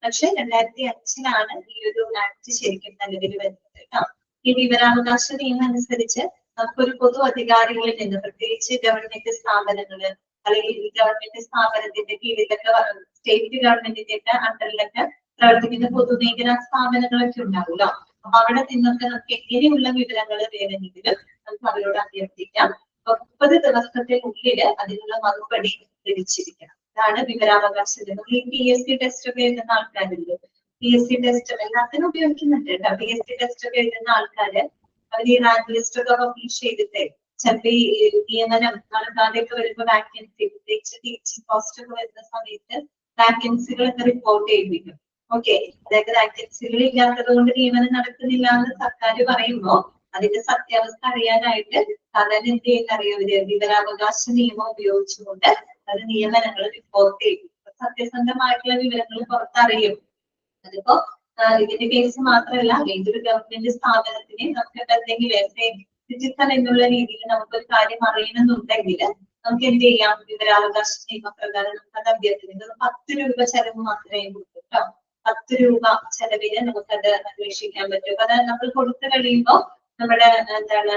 പക്ഷെ 2005 ഈ ഒരു ആക്ട് ശരിക്കും നിലവിൽ വരുന്നത് കേട്ടോ. ഈ വിവരാവകാശ നിയമം അനുസരിച്ച് നമുക്കൊരു പൊതു അധികാരികളിൽ നിന്ന്, പ്രത്യേകിച്ച് ഗവൺമെന്റ് സ്ഥാപനങ്ങള് അല്ലെങ്കിൽ ഗവൺമെന്റ് സ്ഥാപനത്തിന്റെ കീഴിലൊക്കെ സ്റ്റേറ്റ് ഗവൺമെന്റിന്റെ ഒക്കെ അണ്ടറിലൊക്കെ പ്രവർത്തിക്കുന്ന പൊതുമേഖലാ സ്ഥാപനങ്ങളൊക്കെ ഉണ്ടാവുമല്ലോ. അപ്പൊ അവിടെ നിന്നൊക്കെ നമുക്ക് എങ്ങനെയുള്ള വിവരങ്ങൾ വേണമെങ്കിലും നമുക്ക് അവരോട് അഭ്യർത്ഥിക്കാം. 30 ദിവസത്തിനുള്ളിൽ അതിനുള്ള മറുപടി ലഭിച്ചിരിക്കണം. അതാണ് വിവരാവകാശ നിയമം. ഈ PSC ടെസ്റ്റ് ഒക്കെ എഴുതുന്ന ആൾക്കാരുണ്ട്, PSC ടെസ്റ്റ് എല്ലാത്തിനും ഉപയോഗിക്കുന്നുണ്ട് കേട്ടോ. PSC ടെസ്റ്റ് ഒക്കെ എഴുതുന്ന ആൾക്കാര് അവർ ഈ റാങ്ക് ലിസ്റ്റ് ഒക്കെ പബ്ലിഷ് ചെയ്തിട്ട് ചിലപ്പോ ഈ നിയമനം നടക്കാതെയൊക്കെ വരുമ്പോ വാക്കൻസി, പ്രത്യേകിച്ച് ടീച്ചിങ് പോസ്റ്റ് ഒക്കെ വരുന്ന സമയത്ത് വാക്കൻസികളൊക്കെ റിപ്പോർട്ട് ചെയ്യിപ്പിക്കും. ഓക്കെ, അതായത് വാക്കൻസികൾ ഇല്ലാത്തത് കൊണ്ട് നിയമനം നടക്കുന്നില്ല എന്ന് സർക്കാർ പറയുമ്പോ അതിന്റെ സത്യാവസ്ഥ അറിയാനായിട്ട് സാധാരണ എന്ത് ചെയ്യുന്ന അറിയാം, വിവരാവകാശ നിയമം ഉപയോഗിച്ചുകൊണ്ട് അത് നിയമനങ്ങൾ റിപ്പോർട്ട് ചെയ്യും. സത്യസന്ധമായിട്ടുള്ള വിവരങ്ങൾ പുറത്തറിയും. അതിപ്പോ ഇതിന്റെ കേസ് മാത്രമല്ല, ഏതൊരു ഗവൺമെന്റ് സ്ഥാപനത്തിന് നമുക്ക് എന്തെങ്കിലും സിറ്റിസൺ എന്നുള്ള രീതിയിൽ നമുക്കൊരു കാര്യം അറിയണമെന്നുണ്ടെങ്കിൽ നമുക്ക് എന്ത് ചെയ്യാം, വിവരാവകാശ നിയമപ്രകാരം നമുക്കത് അഭ്യർത്ഥിക്കുന്നത് 10 രൂപ ചെലവ് മാത്രമേ കൊടുക്കൂ കേട്ടോ. 10 രൂപ ചെലവിന് നമുക്കത് അന്വേഷിക്കാൻ പറ്റും. അത് നമ്മൾ കൊടുത്തു കഴിയുമ്പോൾ നമ്മുടെ എന്താണ്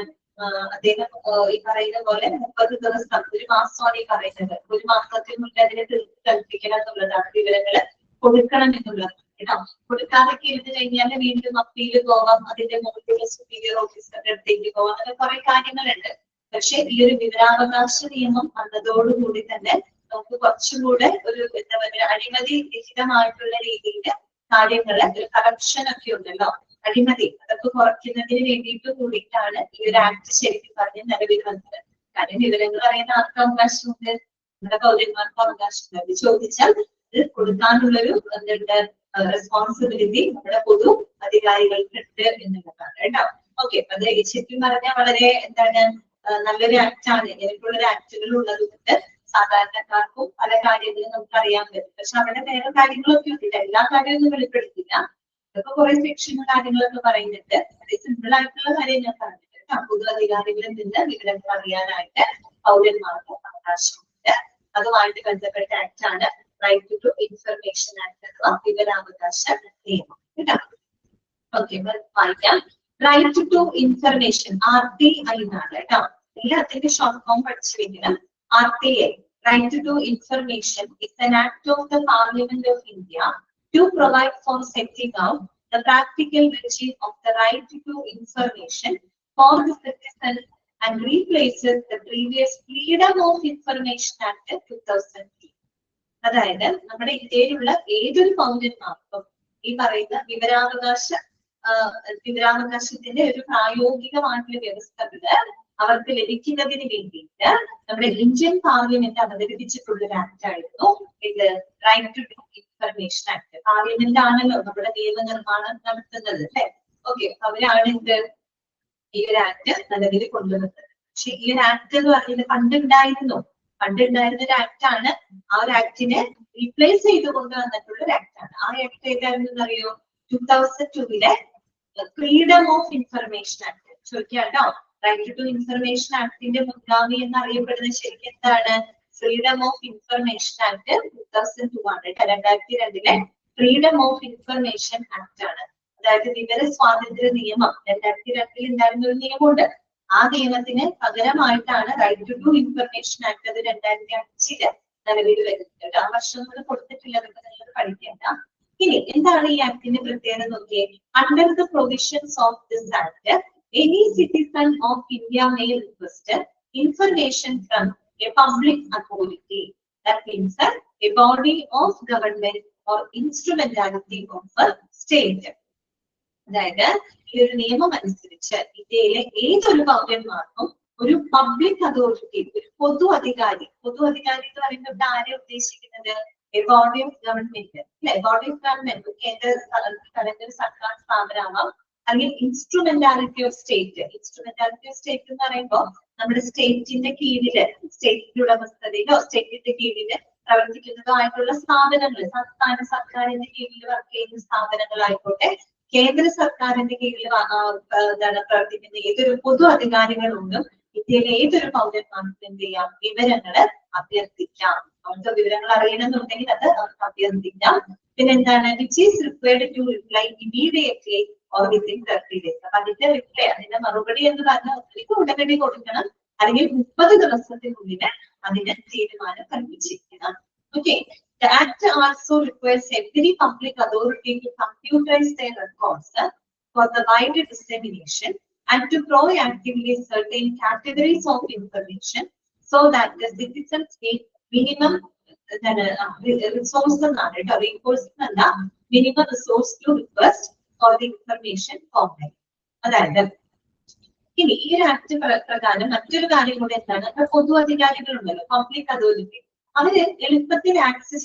അദ്ദേഹം ഈ പറയുന്ന പോലെ 30 ദിവസം, ഒരു മാസമാണ് ഈ പറയുന്നത്, ഒരു മാസത്തിനുള്ളിൽ അതിനെ തീർത്ത് കൽപ്പിക്കണം എന്നുള്ളതാണ്. വിവരങ്ങള് കൊടുക്കണം എന്നുള്ളത് കേട്ടോ. കൊടുക്കാതൊക്കെ ഇരുന്ന് കഴിഞ്ഞാൽ വീണ്ടും അപ്പീൽ പോവാം, അതിന്റെ മുകളിലുള്ള സുപ്പീരിയർ ഓഫീസറുടെ അടുത്തേക്ക് പോവാം, അങ്ങനെ കുറെ കാര്യങ്ങളുണ്ട്. പക്ഷെ ഈ ഒരു വിവരാവകാശ നിയമം വന്നതോടുകൂടി തന്നെ നമുക്ക് കുറച്ചുകൂടെ ഒരു എന്താ പറയുക അഴിമതി രഹിതമായിട്ടുള്ള രീതിയിൽ കാര്യങ്ങള്, ഒരു കറപ്ഷൻ ഒക്കെ ഉണ്ടല്ലോ, അഴിമതി അതൊക്കെ കുറയ്ക്കുന്നതിന് വേണ്ടിയിട്ട് കൂടിയിട്ടാണ് ഈ ഒരു ആക്ട് ശരിക്കും പറഞ്ഞ് നിലവിൽ വന്നത്. കാര്യം വിവരങ്ങൾ അറിയുന്ന ആർക്ക് അവകാശമുണ്ട്? നമ്മുടെ പൗരന്മാർക്ക് അവകാശമുണ്ട്. ചോദിച്ചാൽ ഇത് കൊടുക്കാനുള്ളൊരു റെസ്പോൺസിബിലിറ്റി നമ്മുടെ പൊതു അധികാരികൾക്കുണ്ട് എന്നുള്ളതാണ് കേട്ടോ. ഓക്കെ, അത് ശരിക്കും പറഞ്ഞാൽ വളരെ എന്താണ് നല്ലൊരു ആക്ട് ആണ്. ഇങ്ങനെയൊക്കെയുള്ള ആക്ടുകൾ ഉള്ളത് കൊണ്ട് സാധാരണക്കാർക്കും പല കാര്യങ്ങളും നമുക്ക് അറിയാൻ പറ്റും. പക്ഷെ അവിടെ വേറെ കാര്യങ്ങളൊക്കെ ഉണ്ട്, എല്ലാ കാര്യമൊന്നും വെളിപ്പെടുത്തില്ല. അതൊക്കെ കുറെ സെക്ഷനും കാര്യങ്ങളൊക്കെ പറയുന്നുണ്ട്. വളരെ സിമ്പിൾ ആയിട്ടുള്ള കാര്യം ഞാൻ പറഞ്ഞിട്ട് കേട്ടോ. പൊതു അധികാരികളിൽ നിന്ന് വിവരങ്ങൾ അറിയാനായിട്ട് പൗരന്മാർക്ക് അവകാശമുണ്ട്. അതുമായിട്ട് ബന്ധപ്പെട്ട ആക്ട് ആണ് റൈറ്റ് ടു ഇൻഫർമേഷൻ ആക്ട് അഥവാ വിവരാവകാശ നിയമം കേട്ടോ. ഓക്കെ, വായിക്കാം. റൈറ്റ് ടു ഇൻഫർമേഷൻ RTI എന്നാണ് കേട്ടോ. എല്ലാത്തിന്റെ ഷോർട്ട് ഫോം പഠിച്ചു വെക്കണം. RTI, Right to Information, is an act of the Parliament of India to provide for setting out the practical regime of the right to information for the citizen and replaces the previous Freedom of Information Act 2003. അതായത് നമ്മുടെ ഇന്ത്യയിലുള്ള ഏതൊരു പൗരന്മാർക്കും ഈ പറയുന്ന വിവരാവകാശത്തിന്റെ ഒരു പ്രായോഗികമായിട്ടുള്ള വ്യവസ്ഥകള് അവർക്ക് ലഭിക്കുന്നതിന് വേണ്ടിയിട്ട് നമ്മുടെ ഇന്ത്യൻ പാർലമെന്റ് അവതരിപ്പിച്ചിട്ടുള്ള ഒരു ആക്ട് ആയിരുന്നു ഇത് right to information act. Parliament ആണല്ലോ നമ്മുടെ നിയമനിർമ്മാണം നടത്തുന്നത് അല്ലെ. ഓക്കെ, അവരാണ് ഇത് ഈ ഒരു ആക്ട് നിലവിൽ കൊണ്ടുവന്നത്. പക്ഷെ ഈ ഒരു ആക്ട് എന്ന് പറയുന്നത് പണ്ടുണ്ടായിരുന്ന ഒരു ആക്ട് ആണ്. ആ ഒരു ആക്ടിനെ റീപ്ലേസ് ചെയ്ത് കൊണ്ടുവന്നിട്ടുള്ള ഒരു ആക്ട് ആണ്. ആ ആക്ട് ഏതായിരുന്നു അറിയോ? 2002 ഫ്രീഡം ഓഫ് ഇൻഫർമേഷൻ ആക്ട്. ചോദിക്കാം കേട്ടോ, റൈറ്റ് ടു ഇൻഫർമേഷൻ ആക്ടിന്റെ മുൻഗാമി എന്നറിയപ്പെടുന്ന ശരിക്കും എന്താണ്? Freedom of information act 2002 2002 freedom of information act ആണ്. അതായത് വിവര സ്വാതന്ത്ര്യ നിയമം 2002 ഉണ്ടായിരുന്ന ഒരു നിയമമുണ്ട്. ആ നിയമത്തിന് പകരമായിട്ടാണ് റൈറ്റ് ടു ഇൻഫർമേഷൻ ആക്ട് അത് 2005 നിലവിൽ വരുന്നത്. ആ വർഷം ഒന്നും കൊടുത്തിട്ടില്ല, അതൊക്കെ നിങ്ങൾ പഠിക്കേണ്ട. ഇനി എന്താണ് ഈ ആക്ടിന്റെ പ്രത്യേകത നോക്കിയേ. Under the provisions of this act any citizen of India may request information from a public authority, that means a body of government or instrumentality of a state. അതായത് ഈ ഒരു നിയമം അനുസരിച്ച് ഇന്ത്യയിലെ ഏതൊരു പൗരന്മാർക്കും ഒരു പബ്ലിക് അതോറിറ്റി, ഒരു പൊതു അധികാരി എന്ന് പറയുമ്പോൾ ഇവിടെ ആരെ ഉദ്ദേശിക്കുന്നത്? എ ബോഡി ഓഫ് ഗവൺമെന്റ് അല്ലെ? ബോഡി ഓഫ് ഗവൺമെന്റ് കേന്ദ്ര തലത്തിൽ സർക്കാർ സ്ഥാപനമാവാം, അല്ലെങ്കിൽ instrumentality of state. Instrumentality of state എന്ന് പറയുമ്പോൾ നമ്മുടെ സ്റ്റേറ്റിന്റെ കീഴില്, സ്റ്റേറ്റിന്റെ ഉടമസ്ഥതയിലോ സ്റ്റേറ്റിന്റെ കീഴില് പ്രവർത്തിക്കുന്നതോ ആയിട്ടുള്ള സ്ഥാപനങ്ങൾ, സംസ്ഥാന സർക്കാരിന്റെ കീഴിൽ വർക്ക് ചെയ്യുന്ന സ്ഥാപനങ്ങളായിക്കോട്ടെ, കേന്ദ്ര സർക്കാരിന്റെ കീഴിൽ പ്രവർത്തിക്കുന്ന ഏതൊരു പൊതു അധികാരികളുണ്ടും ഇന്ത്യയിലെ ഏതൊരു പൗരന്മാർക്കും എന്ത് ചെയ്യാം? വിവരങ്ങള് അഭ്യർത്ഥിക്കാം. അവർക്ക് വിവരങ്ങൾ അറിയണമെന്നുണ്ടെങ്കിൽ അത് അവർക്ക് അഭ്യർത്ഥിക്കാം. പിന്നെ എന്താണ്? Which is required to reply immediately or within 30 days. അപ്പൊ അതിന്റെ റിപ്ലൈ, അതിന്റെ മറുപടി എന്ന് പറഞ്ഞാൽ ഒത്തിരി ഉടനടി കൊടുക്കണം, അല്ലെങ്കിൽ 30 ദിവസത്തിനുള്ളിൽ അതിന് തീരുമാനം കൽപ്പിച്ചിരിക്കണം. Okay. The Act also requires every public authority to computerize their records for the wide dissemination and to proactively certain categories of information so that the citizens get minimum resource minimum resource to request for the information format. അതായത് ഇനി ഈ ഒരു act പ്രകാരം മറ്റൊരു കാര്യം കൂടെ എന്താണ്? പൊതു അധികാരികളുണ്ടല്ലോ, പബ്ലിക് അതോറിറ്റി, അവര് എളുപ്പത്തിൽ ആക്സസ്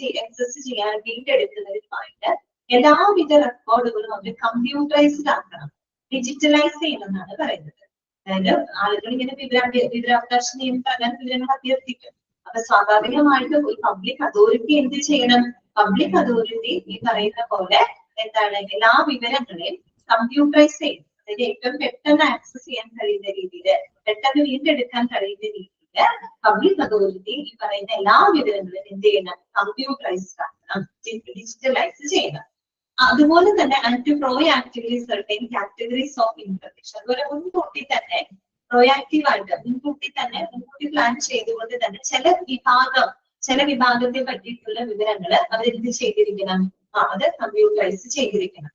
ചെയ്യാൻ വീണ്ടെടുക്കുന്നതിനുമായിട്ട് എല്ലാവിധ റെക്കോർഡുകളും അവർ കമ്പ്യൂട്ടറൈസ്ഡ് ആക്കണം, ഡിജിറ്റലൈസ് ചെയ്യണമെന്നാണ് പറയുന്നത്. അതായത് ആളുകൾ ഇങ്ങനെ വിവരാവകാശ നിയമപ്രകാരം വിവരങ്ങൾ അഭ്യർത്ഥിക്കും. അപ്പൊ സ്വാഭാവികമായിട്ടും ഒരു പബ്ലിക് അതോറിറ്റി എന്ത് ചെയ്യണം? പബ്ലിക് അതോറിറ്റി ഈ പറയുന്ന പോലെ എന്താണ്? എല്ലാ വിവരങ്ങളെയും കമ്പ്യൂട്ടറൈസ് ചെയ്യും. അതായത് ഏറ്റവും പെട്ടെന്ന് ആക്സസ് ചെയ്യാൻ കഴിയുന്ന രീതിയിൽ, പെട്ടെന്ന് വീണ്ടെടുക്കാൻ കഴിയുന്ന രീതിയിൽ പബ്ലിക് അതോറിറ്റി ഈ പറയുന്ന എല്ലാ വിവരങ്ങളും എന്ത് ചെയ്യണം? കമ്പ്യൂട്ടറൈസ്ഡ് ആക്കണം, ഡിജിറ്റലൈസ് ചെയ്യണം. അതുപോലെ തന്നെ and proactively certain categories of information, അതുപോലെ മുൻകൂട്ടി തന്നെ പ്രോആക്റ്റീവ് ആയിട്ട് മുൻകൂട്ടി പ്ലാൻ ചെയ്തുകൊണ്ട് തന്നെ ചില വിഭാഗത്തെ പറ്റിയിട്ടുള്ള വിവരങ്ങൾ അവരെന്ത് ചെയ്തിരിക്കണം? അത് കമ്പ്യൂട്ടറൈസ് ചെയ്തിരിക്കണം.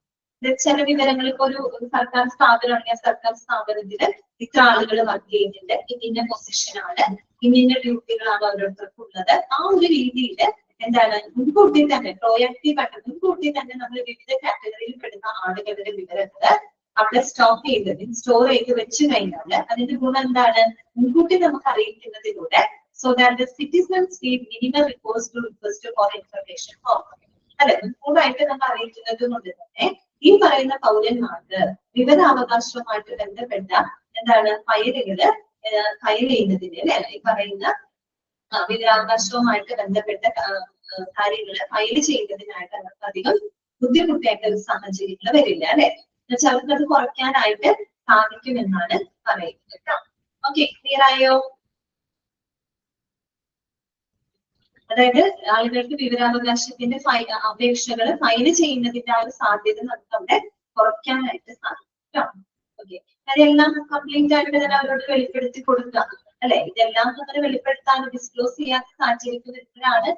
ചില വിവരങ്ങൾക്ക് ഒരു സർക്കാർ സ്ഥാപനമാണെങ്കിൽ സർക്കാർ സ്ഥാപനത്തില് ഇത്ര ആളുകൾ വർക്ക് ചെയ്യുന്നുണ്ട്, ഇന്ന പൊസിഷനാണ്, ഇന്ന ഡ്യൂട്ടികളാണ് ഓരോരുത്തർക്കും ഉള്ളത്. ആ ഒരു രീതിയിൽ എന്താണ്? മുൻകൂട്ടി തന്നെ പ്രോആക്റ്റീവ് ആയിട്ട് മുൻകൂട്ടി തന്നെ നമ്മൾ വിവിധ കാറ്റഗറിയിൽ പെടുന്ന ആളുകളുടെ വിവരങ്ങള് അവിടെ സ്റ്റോർ ചെയ്ത് വെച്ച് കഴിഞ്ഞാൽ അതിന്റെ ഗുണം എന്താണ്? മുൻകൂട്ടി നമുക്ക് അറിയിക്കുന്നതിലൂടെ so that the citizens give minimum request for information അല്ലെ? മുൻകൂറായിട്ട് നമ്മൾ അറിയിക്കുന്നത് കൊണ്ട് തന്നെ ഈ പറയുന്ന പൗരന്മാർക്ക് വിവരാവകാശവുമായിട്ട് ബന്ധപ്പെട്ട എന്താണ് ഫയലുകള് ഫയൽ ചെയ്യുന്നതിന് അല്ലെ, ഈ പറയുന്ന വിവരാവകാശവുമായിട്ട് ബന്ധപ്പെട്ട കാര്യങ്ങള് ഫയൽ ചെയ്യുന്നതിനായിട്ട് അവർക്ക് അധികം ബുദ്ധിമുട്ടേണ്ട ഒരു സാഹചര്യങ്ങൾ വരില്ല അല്ലെ. എന്നുവെച്ചാൽ അവർക്ക് അത് കുറയ്ക്കാനായിട്ട് സാധിക്കുമെന്നാണ് പറയുന്നത് കേട്ടോ. ഓക്കെ, ക്ലിയർ ആയോ? അതായത് ആളുകൾക്ക് വിവരാവകാശത്തിന്റെ അപേക്ഷകൾ ഫയൽ ചെയ്യുന്നതിന്റെ ആ ഒരു സാധ്യത നമുക്ക് അവിടെ കുറയ്ക്കാനായിട്ട് സാധിക്കും. ഓക്കെ, അതെല്ലാം കംപ്ലീറ്റ് ആയിട്ട് തന്നെ അവരോട് വെളിപ്പെടുത്തി കൊടുക്കുക അല്ലെ. ഇതെല്ലാം അങ്ങനെ വെളിപ്പെടുത്താൻ ഡിസ്ക്ലോസ് ചെയ്യാത്ത സാഹചര്യത്തിലാണ്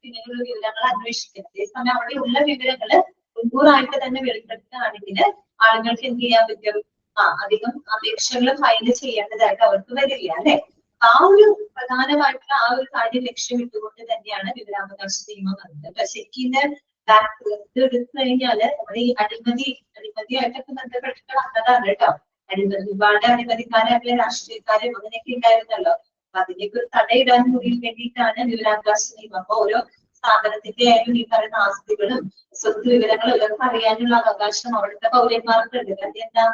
പിന്നീടുള്ള വിവരങ്ങൾ അന്വേഷിക്കുന്നത്. അതേസമയം അവിടെ ഉള്ള വിവരങ്ങള് മുൻകൂറായിട്ട് തന്നെ വെളിപ്പെടുത്തുകയാണെങ്കിൽ ആളുകൾക്ക് എന്ത് ചെയ്യാൻ പറ്റും? അധികം അപേക്ഷകൾ ഫയൽ ചെയ്യേണ്ടതായിട്ട് അവർക്ക് വരില്ല അല്ലെ. ആ ഒരു പ്രധാനമായിട്ടുള്ള ആ ഒരു കാര്യം ലക്ഷ്യമിട്ടുകൊണ്ട് തന്നെയാണ് വിവരാവകാശ നിയമം വന്നത്. ശരിക്കും എടുത്തു കഴിഞ്ഞാല് നമ്മുടെ ഈ അഴിമതിയായിട്ടൊക്കെ ബന്ധപ്പെട്ടിട്ട് വന്നതാണ് കേട്ടോ. ഒരുപാട് അഴിമതിക്കാരെ അല്ലെങ്കിൽ രാഷ്ട്രീയക്കാരും അങ്ങനെയൊക്കെ ഉണ്ടായിരുന്നല്ലോ. അപ്പൊ അതിലേക്ക് ഒരു തടയിടാൻ കൂടി വേണ്ടിയിട്ടാണ് വിവരാവകാശ നിയമം. അപ്പൊ ഓരോ സ്ഥാപനത്തിന്റെ ആയാലും ഈ പറയുന്ന ആസ്തികളും സ്വത്ത് വിവരങ്ങളും ഇതൊക്കെ അറിയാനുള്ള അവകാശം അവിടുത്തെ പൗരന്മാർക്കുണ്ട്. കാര്യം എന്താ?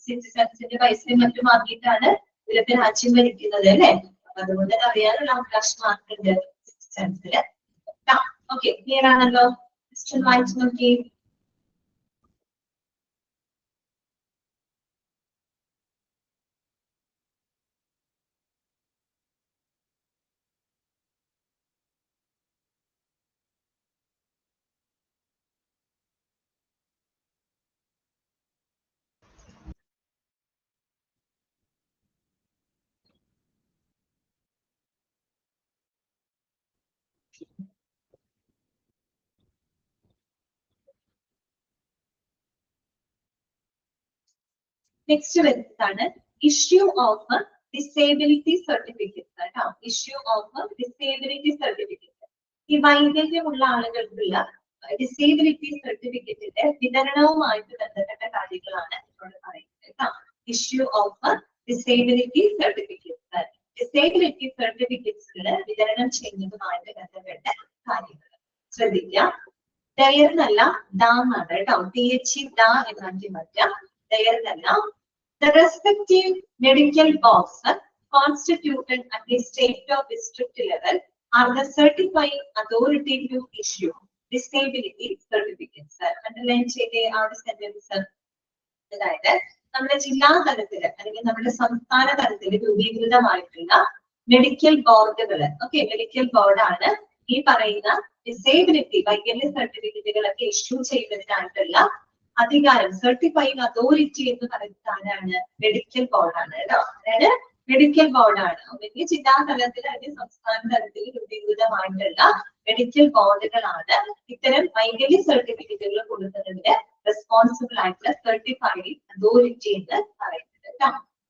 സിറ്റിസൺസിന്റെ പൈസയും മറ്റും വാങ്ങിയിട്ടാണ് ഇവരൊക്കെ രാജ്യം ഭരിക്കുന്നത് അല്ലെ. അപ്പൊ അതുകൊണ്ട് അറിയാനുള്ള അവകാശം ആർക്കുണ്ട്? സിറ്റിസൺസിന്. ഓക്കെ, ക്ലിയർ ആണല്ലോ? ക്വസ്റ്റ്യൻ വായിച്ചു നോക്കി. നെക്സ്റ്റ് വരുന്നതാണ് ഇഷ്യൂ ഓഫ് ഡിസേബിലിറ്റി സർട്ടിഫിക്കറ്റ് കേട്ടോ. Issue of disability certificate. ഈ വൈകല്യമുള്ള ആളുകൾക്കുള്ള ഡിസേബിലിറ്റി സർട്ടിഫിക്കറ്റിന്റെ വിതരണവുമായിട്ട് ബന്ധപ്പെട്ട കാര്യങ്ങളാണ് ഇവിടെ പറയുന്നത് കേട്ടോ. Issue of disability certificate. Disability സർട്ടിഫിക്കറ്റ്സുകൾ വിതരണം ചെയ്യുന്നതുമായിട്ട് ബന്ധപ്പെട്ട കാര്യങ്ങൾ ശ്രദ്ധിക്കാം. ഡയർ എന്നല്ല ഡാം ആണ് കേട്ടോ. TH ഡാ എന്നാക്കി മാറ്റാം. ഡയർ എന്നല്ല. The respective medical box constituted at the state or district level are the certifying authority to issue disability certificates. Underline ചെയ്തേ ആ ഒരു സെന്റൻസ്. അതായത് നമ്മുടെ ജില്ലാ തലത്തിൽ അല്ലെങ്കിൽ നമ്മുടെ സംസ്ഥാന തലത്തിൽ രൂപീകൃതമായിട്ടുള്ള മെഡിക്കൽ ബോർഡുകൾ, ഓക്കെ, മെഡിക്കൽ ബോർഡാണ് ഈ പറയുന്ന ഡിസേബിലിറ്റി വൈകല്യ സർട്ടിഫിക്കറ്റുകളൊക്കെ ഇഷ്യൂ ചെയ്യുന്നതിനായിട്ടുള്ള അധികാരം, സർട്ടിഫൈങ് അതോറിറ്റി എന്ന് പറയുന്നത് ആരാണ്? മെഡിക്കൽ ബോർഡാണ് കേട്ടോ. അതായത് മെഡിക്കൽ ബോർഡാണ്. ഒന്നെങ്കിൽ ജില്ലാ തലത്തിൽ അല്ലെങ്കിൽ സംസ്ഥാന തലത്തിൽ രൂപീകൃതമായിട്ടുള്ള മെഡിക്കൽ ബോർഡുകളാണ് ഇത്തരം വൈകല്യ സർട്ടിഫിക്കറ്റുകൾ കൊടുക്കുന്നതിന് റെസ്പോൺസിബിൾ ആയിട്ടുള്ള സർട്ടിഫൈങ് അതോറിറ്റി എന്ന് പറയുന്നത് കേട്ടോ.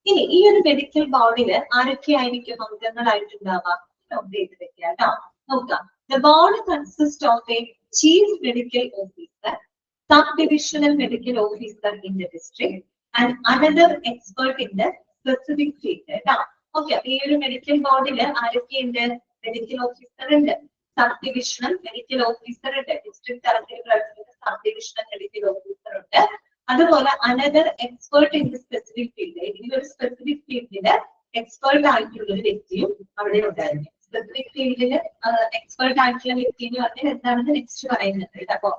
ഇനി ഈ ഒരു മെഡിക്കൽ ബോർഡിൽ ആരൊക്കെ ആയിരിക്കും അംഗങ്ങളായിട്ടുണ്ടാവുക? നോട്ട് വെക്കുക കേട്ടോ. നോക്കാം. The board consists of a chief medical officer, sub-divisional medical officer in the district, and another expert in the specific field. Okay, അപ്പൊ ഈ ഒരു മെഡിക്കൽ ബോർഡിൽ ആരൊക്കെയുണ്ട്? മെഡിക്കൽ ഓഫീസർ ഉണ്ട്, സബ് ഡിവിഷണൽ മെഡിക്കൽ ഓഫീസർ ഉണ്ട്, ഡിസ്ട്രിക്ട് തലത്തിൽ പ്രവർത്തിക്കുന്ന സബ് ഡിവിഷണൽ മെഡിക്കൽ ഓഫീസർ ഉണ്ട്, അതുപോലെ another expert in the specific field. ഈ ഒരു സ്പെസിഫിക് ഫീൽഡില് എക്സ്പേർട്ട് ആയിട്ടുള്ള ഒരു വ്യക്തിയും അവിടെ ഉണ്ടായിരുന്നു. സ്പെസിഫിക് ഫീൽഡില് എക്സ്പേർട്ട് ആയിട്ടുള്ള വ്യക്തി എന്ന് പറഞ്ഞാൽ എന്താണെന്ന് നെക്സ്റ്റ് പറയുന്നുണ്ട്. അപ്പൊ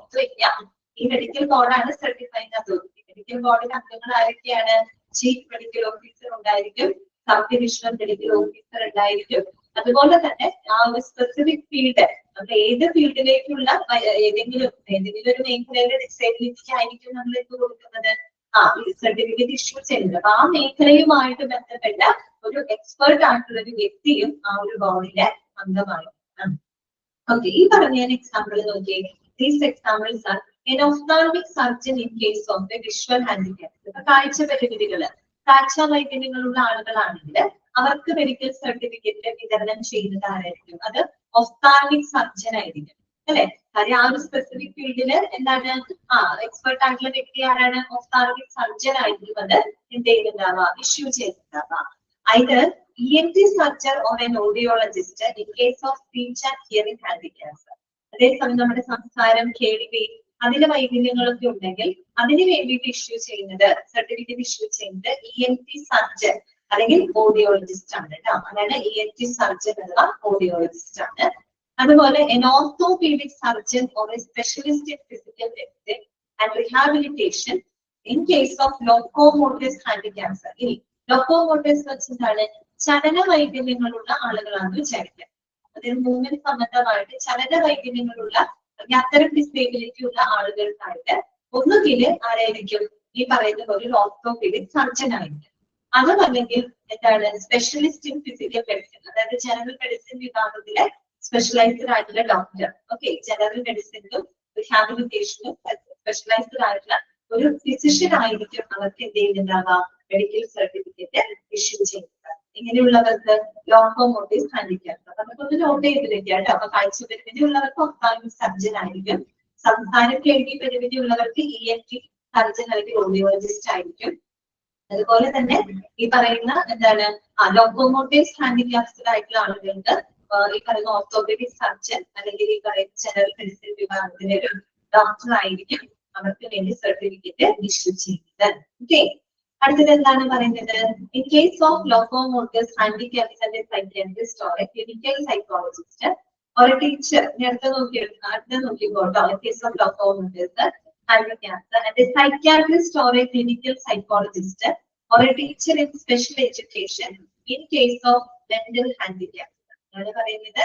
ഈ മെഡിക്കൽ ബോർഡാണ് സർട്ടിഫൈങ് അതോറിറ്റി. മെഡിക്കൽ ബോർഡിലെ അംഗങ്ങൾ ആരൊക്കെയാണ്? ചീഫ് മെഡിക്കൽ ഓഫീസർ ഉണ്ടായിരിക്കും, സബ് ഡിവിഷണൽ മെഡിക്കൽ ഓഫീസർ ഉണ്ടായിരിക്കും, അതുപോലെ തന്നെ ആ ഒരു സ്പെസിഫിക് ഫീൽഡ്, നമ്മൾ ഏത് ഫീൽഡിലേക്കുള്ള ഏതെങ്കിലും ഒരു മേഖലയിലെ ഡിസേബിലിറ്റിക്ക് ആയിരിക്കും നമ്മൾ എന്ത് കൊടുക്കുന്നത്? സർട്ടിഫിക്കറ്റ് ഇഷ്യൂ ചെയ്യുന്നത്. അപ്പൊ ആ മേഖലയുമായിട്ട് ബന്ധപ്പെട്ട ഒരു എക്സ്പേർട്ട് ആയിട്ടുള്ള ഒരു വ്യക്തിയും ആ ഒരു ബോർഡിലെ അംഗമാണ്. ഓക്കെ, ഈ പറഞ്ഞ എക്സാമ്പിൾ നോക്കിയേ. These examples are an ophthalmic surgeon in case of a visual handicap. കാഴ്ച പരിമിതികള്, കാഴ്ച വൈകല്യങ്ങളുള്ള ആളുകളാണെങ്കിൽ അവർക്ക് മെഡിക്കൽ സർട്ടിഫിക്കറ്റ് വിതരണം ചെയ്യുന്നത് ആരായിരിക്കും? അത് ഒഫ്താൽമിക് സർജൻ ആയിരിക്കും അല്ലെ. കാര്യം ആ ഒരു സ്പെസിഫിക് ഫീൽഡില് എന്താണ് എക്സ്പെർട്ട് ആയിട്ടുള്ള വ്യക്തി ആരാണ്? ഒഫ്താൽമിക് സർജൻ ആയിരിക്കും അത് എന്ത് ചെയ്യുന്നുണ്ടാവുക? Issue ചെയ്യുന്നുണ്ടാവുക. Either ENT surgeon or an audiologist in case of speech and hearing handicaps. അതേസമയം നമ്മുടെ സംസാരം, കേൾവി, അതിലെ വൈകല്യങ്ങളൊക്കെ ഉണ്ടെങ്കിൽ അതിന് വേണ്ടിയിട്ട് ഇഷ്യൂ ചെയ്യുന്നത്, സർട്ടിഫിക്കറ്റ് ഇഷ്യൂ ചെയ്യുന്നത് ENT സർജൻ അല്ലെങ്കിൽ ഓഡിയോളജിസ്റ്റ് ആണ് കേട്ടോ. അതാണ് ENT സർജൻ അഥവാ ഓഡിയോളജിസ്റ്റ് ആണ്. അതുപോലെ an orthopedic surgeon or a specialist in physical therapy and rehabilitation in case of locomotor handicaps. ഇനി ലോക്കോമോട്ടേഴ്സ് വെച്ചെന്താണ്? ചലന വൈകല്യങ്ങളുള്ള ആളുകളാണെന്ന് വിചാരിക്കാം. അതായത് മൂവ്മെന്റ് സംബന്ധമായിട്ട് ചലന വൈകല്യങ്ങളുള്ള അത്തരം ഡിസേബിലിറ്റി ഉള്ള ആളുകൾക്കായിട്ട് ഒന്നുകിൽ ആരായിരിക്കും? ഈ പറയുന്ന ഒരു ഓർത്തോപീഡിക് സർജൻ ആയിരിക്കും. അതുമല്ലെങ്കിൽ എന്താണ്? സ്പെഷ്യലിസ്റ്റ് ഇൻ ഫിസിക്കൽ മെഡിസിൻ, അതായത് ജനറൽ മെഡിസിൻ വിഭാഗത്തിലെ സ്പെഷ്യലൈസ്ഡ് ആയിട്ടുള്ള ഡോക്ടർ. ഓക്കെ, ജനറൽ മെഡിസിനും റിഹാബിലിറ്റേഷനും സ്പെഷ്യലൈസ്ഡ് ആയിട്ടുള്ള ഒരു ഫിസിഷ്യൻ ആയിരിക്കും അവർക്ക് എന്ത് ചെയ്യുന്നുണ്ടാവുക? മെഡിക്കൽ സർട്ടിഫിക്കറ്റ് ഇഷ്യൂ ചെയ്യുന്നത്. ഇങ്ങനെയുള്ളവർക്ക് ലോക്കോമോട്ടീവ് ഹാൻഡിക്യാപ്സ്. അപ്പൊ നമുക്കൊന്ന് നോട്ട് ചെയ്തിരിക്കുക കേട്ടോ. അപ്പൊ കാഴ്ച പരിമിതി ഉള്ളവർക്ക് ഒഫ്താൽമിക് സർജൻ ആയിരിക്കും, സംസാര കേൾവി പരിമിതി ഉള്ളവർക്ക് ENT സർജൻ അല്ലെങ്കിൽ ഓഡിയോളജിസ്റ്റ് ആയിരിക്കും. അതുപോലെ തന്നെ ഈ പറയുന്ന എന്താണ് ലോക്കോമോട്ടീവ് ഹാൻഡിക്യാപ്സ്ഡ് ആയിട്ടുള്ള ആളുകൾക്ക് ഈ പറയുന്ന ഓർത്തോപെഡിക് സർജൻ അല്ലെങ്കിൽ ഈ പറയുന്ന ജനറൽ മെഡിസിൻ വിഭാഗത്തിലെ ഒരു ഡോക്ടർ ആയിരിക്കും അവർക്ക് വേണ്ടി സർട്ടിഫിക്കറ്റ് ഇഷ്യൂ ചെയ്യുന്നത്. ഓക്കെ, അടുത്തത് എന്താണ് പറയുന്നത്? In case of locomotors handicaps and a psychiatrist or a clinical psychologist or a teacher. അടുത്ത നോക്കിക്കോട്ടോ. In case of locomotors handicaps and a psychiatrist or a clinical psychologist or a teacher in special education in case of mental handicaps. ആണ് പറയുന്നത്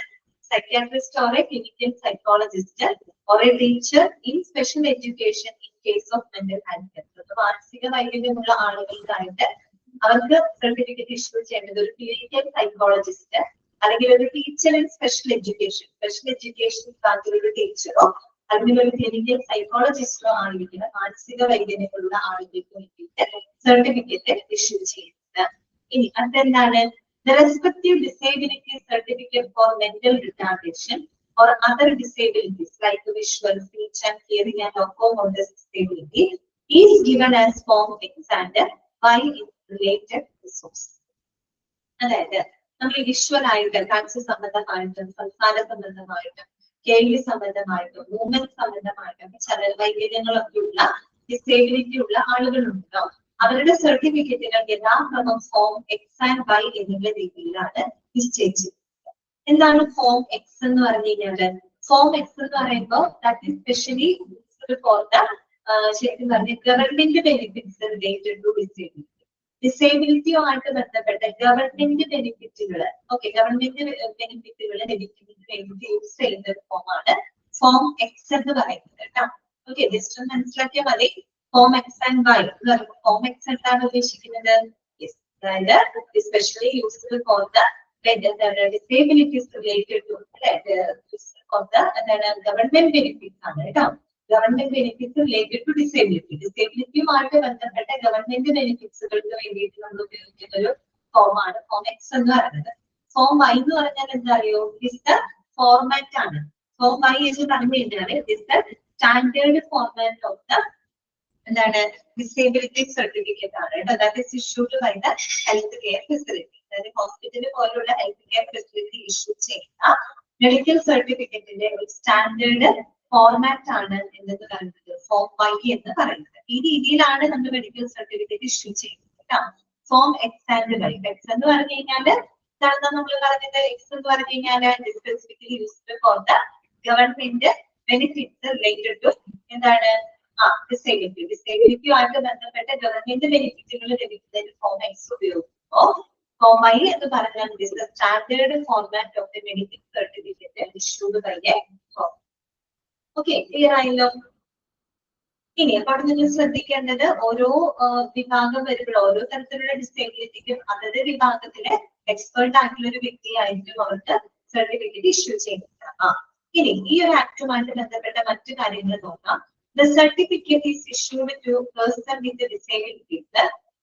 psychiatrist or a clinical psychologist or a teacher in special education in case of mental handicaps. മാനസിക വൈകല്യമുള്ള ആളുകൾക്കായിട്ട് അവർക്ക് certificate issue ചെയ്യേണ്ടത് ഒരു clinical psychologist അല്ലെങ്കിൽ ഒരു teacher in special education വിഭാഗത്തിലെ ഒരു ടീച്ചറോ അതിനൊരു ക്ലിനിക്കൽ സൈക്കോളജിസ്റ്റോ ആയിരിക്കുന്ന മാനസിക വൈദ്യനുള്ള ആളുകൾക്ക് വേണ്ടിയിട്ട് സർട്ടിഫിക്കറ്റ് ഇഷ്യൂ ചെയ്യുന്നത്. ഇനി അതെന്താണ്? The respective disability certificate for mental retardation or other disabilities like visual, speech and hearing and locomotor disability is given as Form X and by its related resource. അതായത് നമ്മൾ ഈ വിഷ്വൽ ആയിട്ട് കാഴ്ച സംബന്ധമായിട്ടും സംസാര സംബന്ധമായിട്ടും കേൾവി സംബന്ധമായിട്ടും മൂവ്മെന്റ് സംബന്ധമായിട്ടും ചലന വൈകല്യങ്ങളൊക്കെ ഉള്ള ഡിസേബിലിറ്റി ഉള്ള ആളുകളുണ്ടോ, അവരുടെ സർട്ടിഫിക്കറ്റുകൾ യഥാക്രമം ഫോം എക്സ് ആൻഡ് വൈ എന്നുള്ള രീതിയിലാണ് നിശ്ചയിച്ചിരിക്കുന്നത്. എന്താണ് ഫോം എക്സ് എന്ന് പറഞ്ഞു കഴിഞ്ഞാല്? ഫോം എക്സ് എന്ന് പറയുമ്പോൾ that is specially for the ശരിക്കും പറഞ്ഞ government benefits related to disability. ഡിസേബിലിറ്റിയുമായിട്ട് ബന്ധപ്പെട്ട ഗവൺമെന്റ് ബെനിഫിറ്റുകൾ, ഓക്കെ, ഗവൺമെന്റ് ബെനിഫിറ്റുകൾ ലഭിക്കുന്നതിന് വേണ്ടി യൂസ് ചെയ്യുന്ന ഒരു ഫോമാണ് ഫോം എക്സ് എന്ന് പറയുന്നത് കേട്ടോ. ഓക്കെ, ജസ്റ്റ് ഒന്ന് മനസ്സിലാക്കിയാൽ മതി. ഫോം എക്സ് ആൻഡ് വൈ എന്ന് പറയുമ്പോൾ ഫോം എക്സ് എന്താണ് ഉദ്ദേശിക്കുന്നത്? അതായത് especially useful for the disabilities related to എന്താണ് ഗവൺമെന്റ് ബെനിഫിറ്റ്സ് ആണ് കേട്ടോ. Government benefits related to disability, ഡിസേബിലിറ്റിയുമായിട്ട് ബന്ധപ്പെട്ട ഗവൺമെന്റ് ബെനിഫിറ്റ്സുകൾക്ക് വേണ്ടിയിട്ട് നമ്മൾ ഉപയോഗിക്കുന്ന ഒരു ഫോമാണ് ഫോം എക്സ് എന്ന് പറയുന്നത്. ഫോം വൈ എന്ന് പറഞ്ഞാൽ എന്താ അറിയോ? ഇസ് ദ ഫോർമാറ്റ് ആണ്. ഫോം വൈ എന്ന് പറഞ്ഞു കഴിഞ്ഞാൽ is the standard format of the എന്താണ് ഡിസേബിലിറ്റി സർട്ടിഫിക്കറ്റ് ആണ് കേട്ടോ. That is issued by the health care facility. അതായത് ഹോസ്പിറ്റൽ പോലുള്ള ഹെൽത്ത് കെയർ ഫെസിലിറ്റി ഇഷ്യൂ ചെയ്യുന്ന മെഡിക്കൽ സർട്ടിഫിക്കറ്റിന്റെ ഒരു സ്റ്റാൻഡേർഡ് ഫോർമാറ്റ് ആണ് എന്തെന്ന് പറയുന്നത് ഫോം വൈ എന്ന് പറയുന്നത്. ഈ രീതിയിലാണ് നമ്മൾ മെഡിക്കൽ സർട്ടിഫിക്കറ്റ് ഇഷ്യൂ ചെയ്യുന്നത് കേട്ടോ. Form X and Y. X എന്ന് പറഞ്ഞു കഴിഞ്ഞാല് എന്താണെന്ന് നമ്മൾ പറഞ്ഞത്? എക്സ് എന്ന് പറഞ്ഞു കഴിഞ്ഞാല് specifically used for the government benefits related to എന്താണ് ഡിസേബിലിറ്റി. ഡിസേബിലിറ്റിയുമായിട്ട് ബന്ധപ്പെട്ട ഗവൺമെന്റ് ബെനിഫിറ്റുകൾ ലഭിക്കുന്നതിന് ഫോം എക്സ് ഉപയോഗിക്കുമ്പോൾ ഫോം വൈ എന്ന് പറഞ്ഞാൽ standard format of the medical certificate issued by a form. Okay, clear ആയല്ലോ? ഇനി അപ്പൊ അവിടെ നിങ്ങൾ ശ്രദ്ധിക്കേണ്ടത് ഓരോ വിഭാഗം വരുമ്പോൾ ഓരോ തരത്തിലുള്ള ഡിസേബിലിറ്റിക്കും അതത് വിഭാഗത്തിലെ എക്സ്പേർട്ട് ആയിട്ടുള്ള ഒരു വ്യക്തിയായിരിക്കും അവർക്ക് സർട്ടിഫിക്കറ്റ് ഇഷ്യൂ ചെയ്യുന്നത്. ഇനി ഈ ഒരു ആക്ടുമായിട്ട് ബന്ധപ്പെട്ട മറ്റു കാര്യങ്ങൾ നോക്കാം. The certificate is issued to a person with disabilities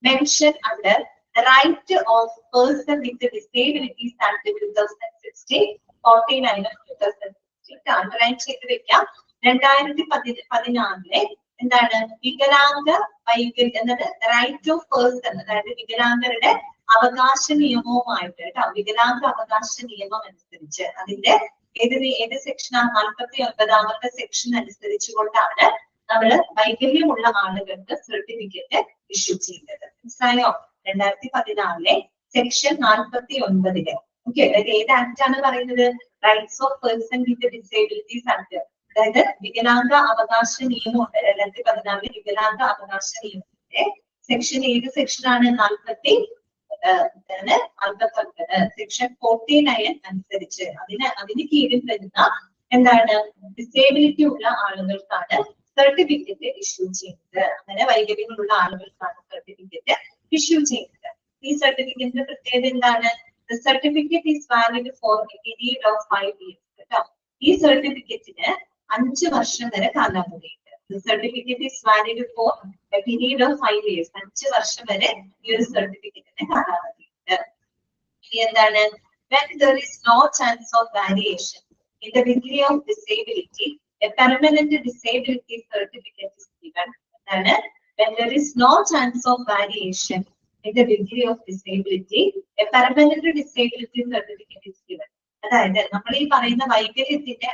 mentioned under the right of person with disabilities Act 2016, 49 of 2016 underline ചെയ്ത് വെക്കാം. 2014 എന്താണ് വികലാംഗ വൈകല്യം എന്നത് റൈറ്റ് ഓഫ് പേഴ്സൺ, അതായത് വികലാംഗരുടെ അവകാശ നിയമവുമായിട്ട് കേട്ടോ. വികലാംഗ അവകാശ നിയമം അനുസരിച്ച് അതിന്റെ ഏത് സെക്ഷനാണ്? 49ാമത്തെ സെക്ഷൻ അനുസരിച്ചുകൊണ്ടാണ് നമ്മള് വൈകല്യമുള്ള ആളുകൾക്ക് സർട്ടിഫിക്കറ്റ് ഇഷ്യൂ ചെയ്യുന്നത്. മനസ്സിലായോ? 2014 സെക്ഷൻ 49. ഓക്കെ, അതായത് ഏത് ആക്ട് ആണ് പറയുന്നത്? Rights of person with disabilities act. അതായത് വികലാംഗ അവകാശ നിയമമുണ്ട്. 2014 വികലാംഗ അവകാശ നിയമത്തിന്റെ സെക്ഷൻ ഏത് സെക്ഷനാണ്? 49 സെക്ഷൻ 49 അനുസരിച്ച് അതിന് കീഴിൽ വരുന്ന എന്താണ് ഡിസേബിലിറ്റി ഉള്ള ആളുകൾക്കാണ് സർട്ടിഫിക്കറ്റ് ഇഷ്യൂ ചെയ്യുന്നത്. അങ്ങനെ വൈകല്യങ്ങളുള്ള ആളുകൾക്കാണ് സർട്ടിഫിക്കറ്റ് ഇഷ്യൂ ചെയ്യുന്നത്. ഈ സർട്ടിഫിക്കറ്റിന്റെ പ്രത്യേകത എന്താണ്? Certificate is valid for a period of 5 years കേട്ടോ. ഈ സർട്ടിഫിക്കറ്റിന് 5 വർഷം വരെ കാലാവധിയുണ്ട്. Certificate is valid for a period of 5 years. 5 വർഷം വരെ ഈ ഒരു സർട്ടിഫിക്കറ്റിന് കാലാവധിയുണ്ട്. ഇനി എന്താണ്? When there is no chance of variation in the degree of disability, a permanent disability certificate is given. എന്താണ്? When there is no chance of variation in the degree of disability, a permanent disability certificate is given. അതായത് നമ്മൾ ഈ പറയുന്ന വൈകല്യത്തിന്റെ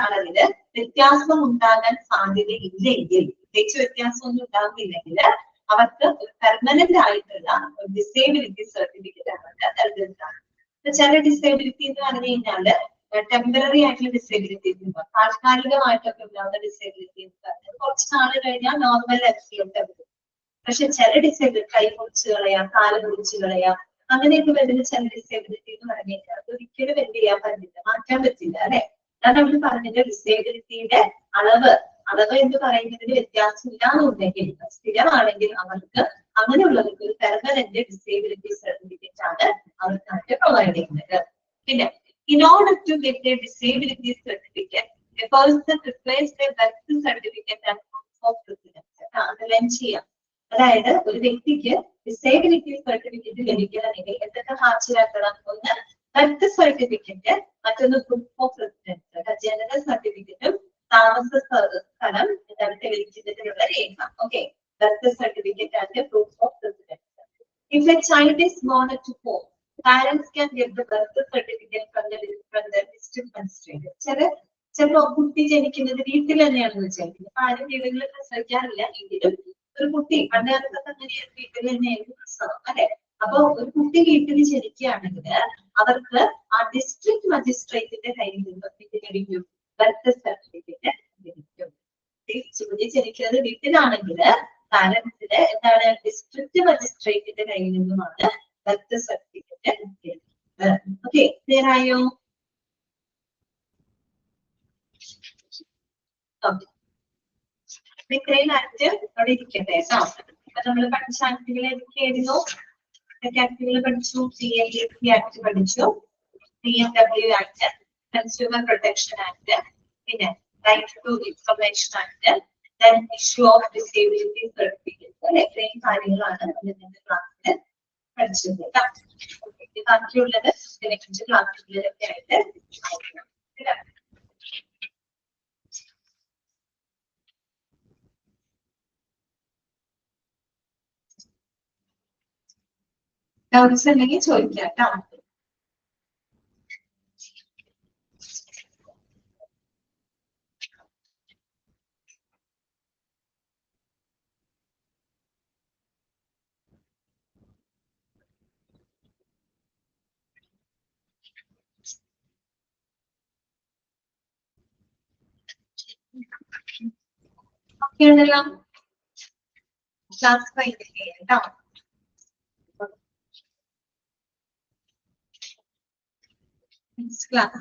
അളവില് വ്യത്യാസം ഉണ്ടാകാൻ സാധ്യതയില്ലെങ്കിൽ, പ്രത്യേകിച്ച് വ്യത്യാസമൊന്നും ഉണ്ടാകുന്നില്ലെങ്കിൽ അവർക്ക് പെർമനന്റ് ആയിട്ടുള്ള ഡിസേബിലിറ്റി സർട്ടിഫിക്കറ്റ് അവർക്ക് നൽകുന്നതാണ്. ചില ഡിസേബിലിറ്റി എന്ന് പറഞ്ഞു കഴിഞ്ഞാല് ടെമ്പററി ആയിട്ടുള്ള ഡിസേബിലിറ്റി, താൽക്കാലികമായിട്ടൊക്കെ ഉണ്ടാകുന്ന ഡിസേബിലിറ്റി എന്ന് പറഞ്ഞാൽ കുറച്ച് നാൾ കഴിഞ്ഞാൽ നോർമൽ ലെവലിലോട്ട് വരും. പക്ഷെ ചില ഡിസേബിലിറ്റി കൈ മുറിച്ച് കളയാം, കാല് മുറിച്ച് കളയാം, അങ്ങനെയൊക്കെ വരുന്ന ചില ഡിസേബിലിറ്റി എന്ന് പറഞ്ഞു കഴിഞ്ഞാൽ അത് ഒരിക്കലും എന്ത് ചെയ്യാൻ പറ്റില്ല, മാറ്റാൻ പറ്റില്ല അല്ലെ. അതാണ് അവർ പറഞ്ഞത് ഡിസേബിലിറ്റിയുടെ അളവ് എന്ന് പറയുന്നതിന് വ്യത്യാസം ഇല്ലാന്നുണ്ടെങ്കിൽ, സ്ഥിരമാണെങ്കിൽ അവർക്ക് അങ്ങനെയുള്ളവർക്ക് ഒരു പെർമനന്റ് ഡിസേബിലിറ്റി സർട്ടിഫിക്കറ്റ് ആണ് അവർക്കായിട്ട് പ്രൊവൈഡ് ചെയ്യുന്നത്. പിന്നെ In order to get a disability certificate, a person prepares a birth certificate and proof of residence. അതെല്ലാം ചെയ്യാം. അതായത് ഒരു വ്യക്തിക്ക് ഡിസേബിലിറ്റി സർട്ടിഫിക്കറ്റ് ലഭിക്കണമെങ്കിൽ എന്തൊക്കെ ഹാജരാക്കണം? ഒന്ന് ബർത്ത് സർട്ടിഫിക്കറ്റ്, മറ്റൊന്ന് പ്രൂഫ് ഓഫ് റെസിഡൻസ്, ജനന സർട്ടിഫിക്കറ്റും താമസ സ്ഥലം തെളിയിക്കുന്നതിനുള്ള രേഖ. Okay, birth certificate and proof of residence. If a child is born at home, parents can get the birth certificate from the district magistrate. ചിലപ്പോ കുട്ടി ജനിക്കുന്നത് വീട്ടിൽ തന്നെയാണെന്ന് വെച്ചാൽ ആരും വീടുകളിൽ പ്രസവിക്കാറില്ല, എങ്കിലും ഒരു കുട്ടി പണ്ടുകാലത്ത് തന്നെ വീട്ടിൽ തന്നെയായിരുന്നു പ്രസവം, അല്ലെ? അപ്പൊ ഒരു കുട്ടി വീട്ടിൽ ജനിക്കുകയാണെങ്കിൽ അവർക്ക് ആ ഡിസ്ട്രിക്ട് മജിസ്ട്രേറ്റിന്റെ കയ്യിൽ നിന്നും ഇത് ലഭിക്കും, ബർത്ത് സർട്ടിഫിക്കറ്റ് ലഭിക്കും. കുട്ടി ജനിക്കുന്നത് വീട്ടിലാണെങ്കിൽ പാരന്റ്സിന് എന്താണ് ഡിസ്ട്രിക്ട് മജിസ്ട്രേറ്റിന്റെ കയ്യിൽ നിന്നുമാണ് ബർത്ത് സർട്ടിഫിക്കറ്റ് ലഭിക്കുന്നത്. ഓക്കെ, ക്ലിയർ ആയോ? ഇത്രയും ആക്ട് അവിടെ ഇരിക്കട്ടെ കേട്ടോ. അപ്പൊ നമ്മൾ പഠിച്ച ആക്ടുകൾ ഏതൊക്കെയായിരുന്നു? ആക്ടുകൾ പഠിച്ചു. CLAC ആക്ട് പഠിച്ചു, PMW act, consumer protection act, പിന്നെ right to information act, then issue of disability certificate. ഇത്രയും കാര്യങ്ങളാണ് ഇന്നത്തെ ക്ലാസ്സിൽ പഠിച്ചത് കേട്ടോ. ബാക്കിയുള്ളത് നെക്സ്റ്റ് ക്ലാസ്സുകളിലൊക്കെ ആയിട്ട് അയക്കണം. ഡൗട്ട്സ് ഉണ്ടെങ്കിൽ ചോദിക്കാം കേട്ടോ. ഓക്കെ ആണല്ലോ, ക്ലാസ് കഴിഞ്ഞിട്ട് കേട്ടോ. Next class.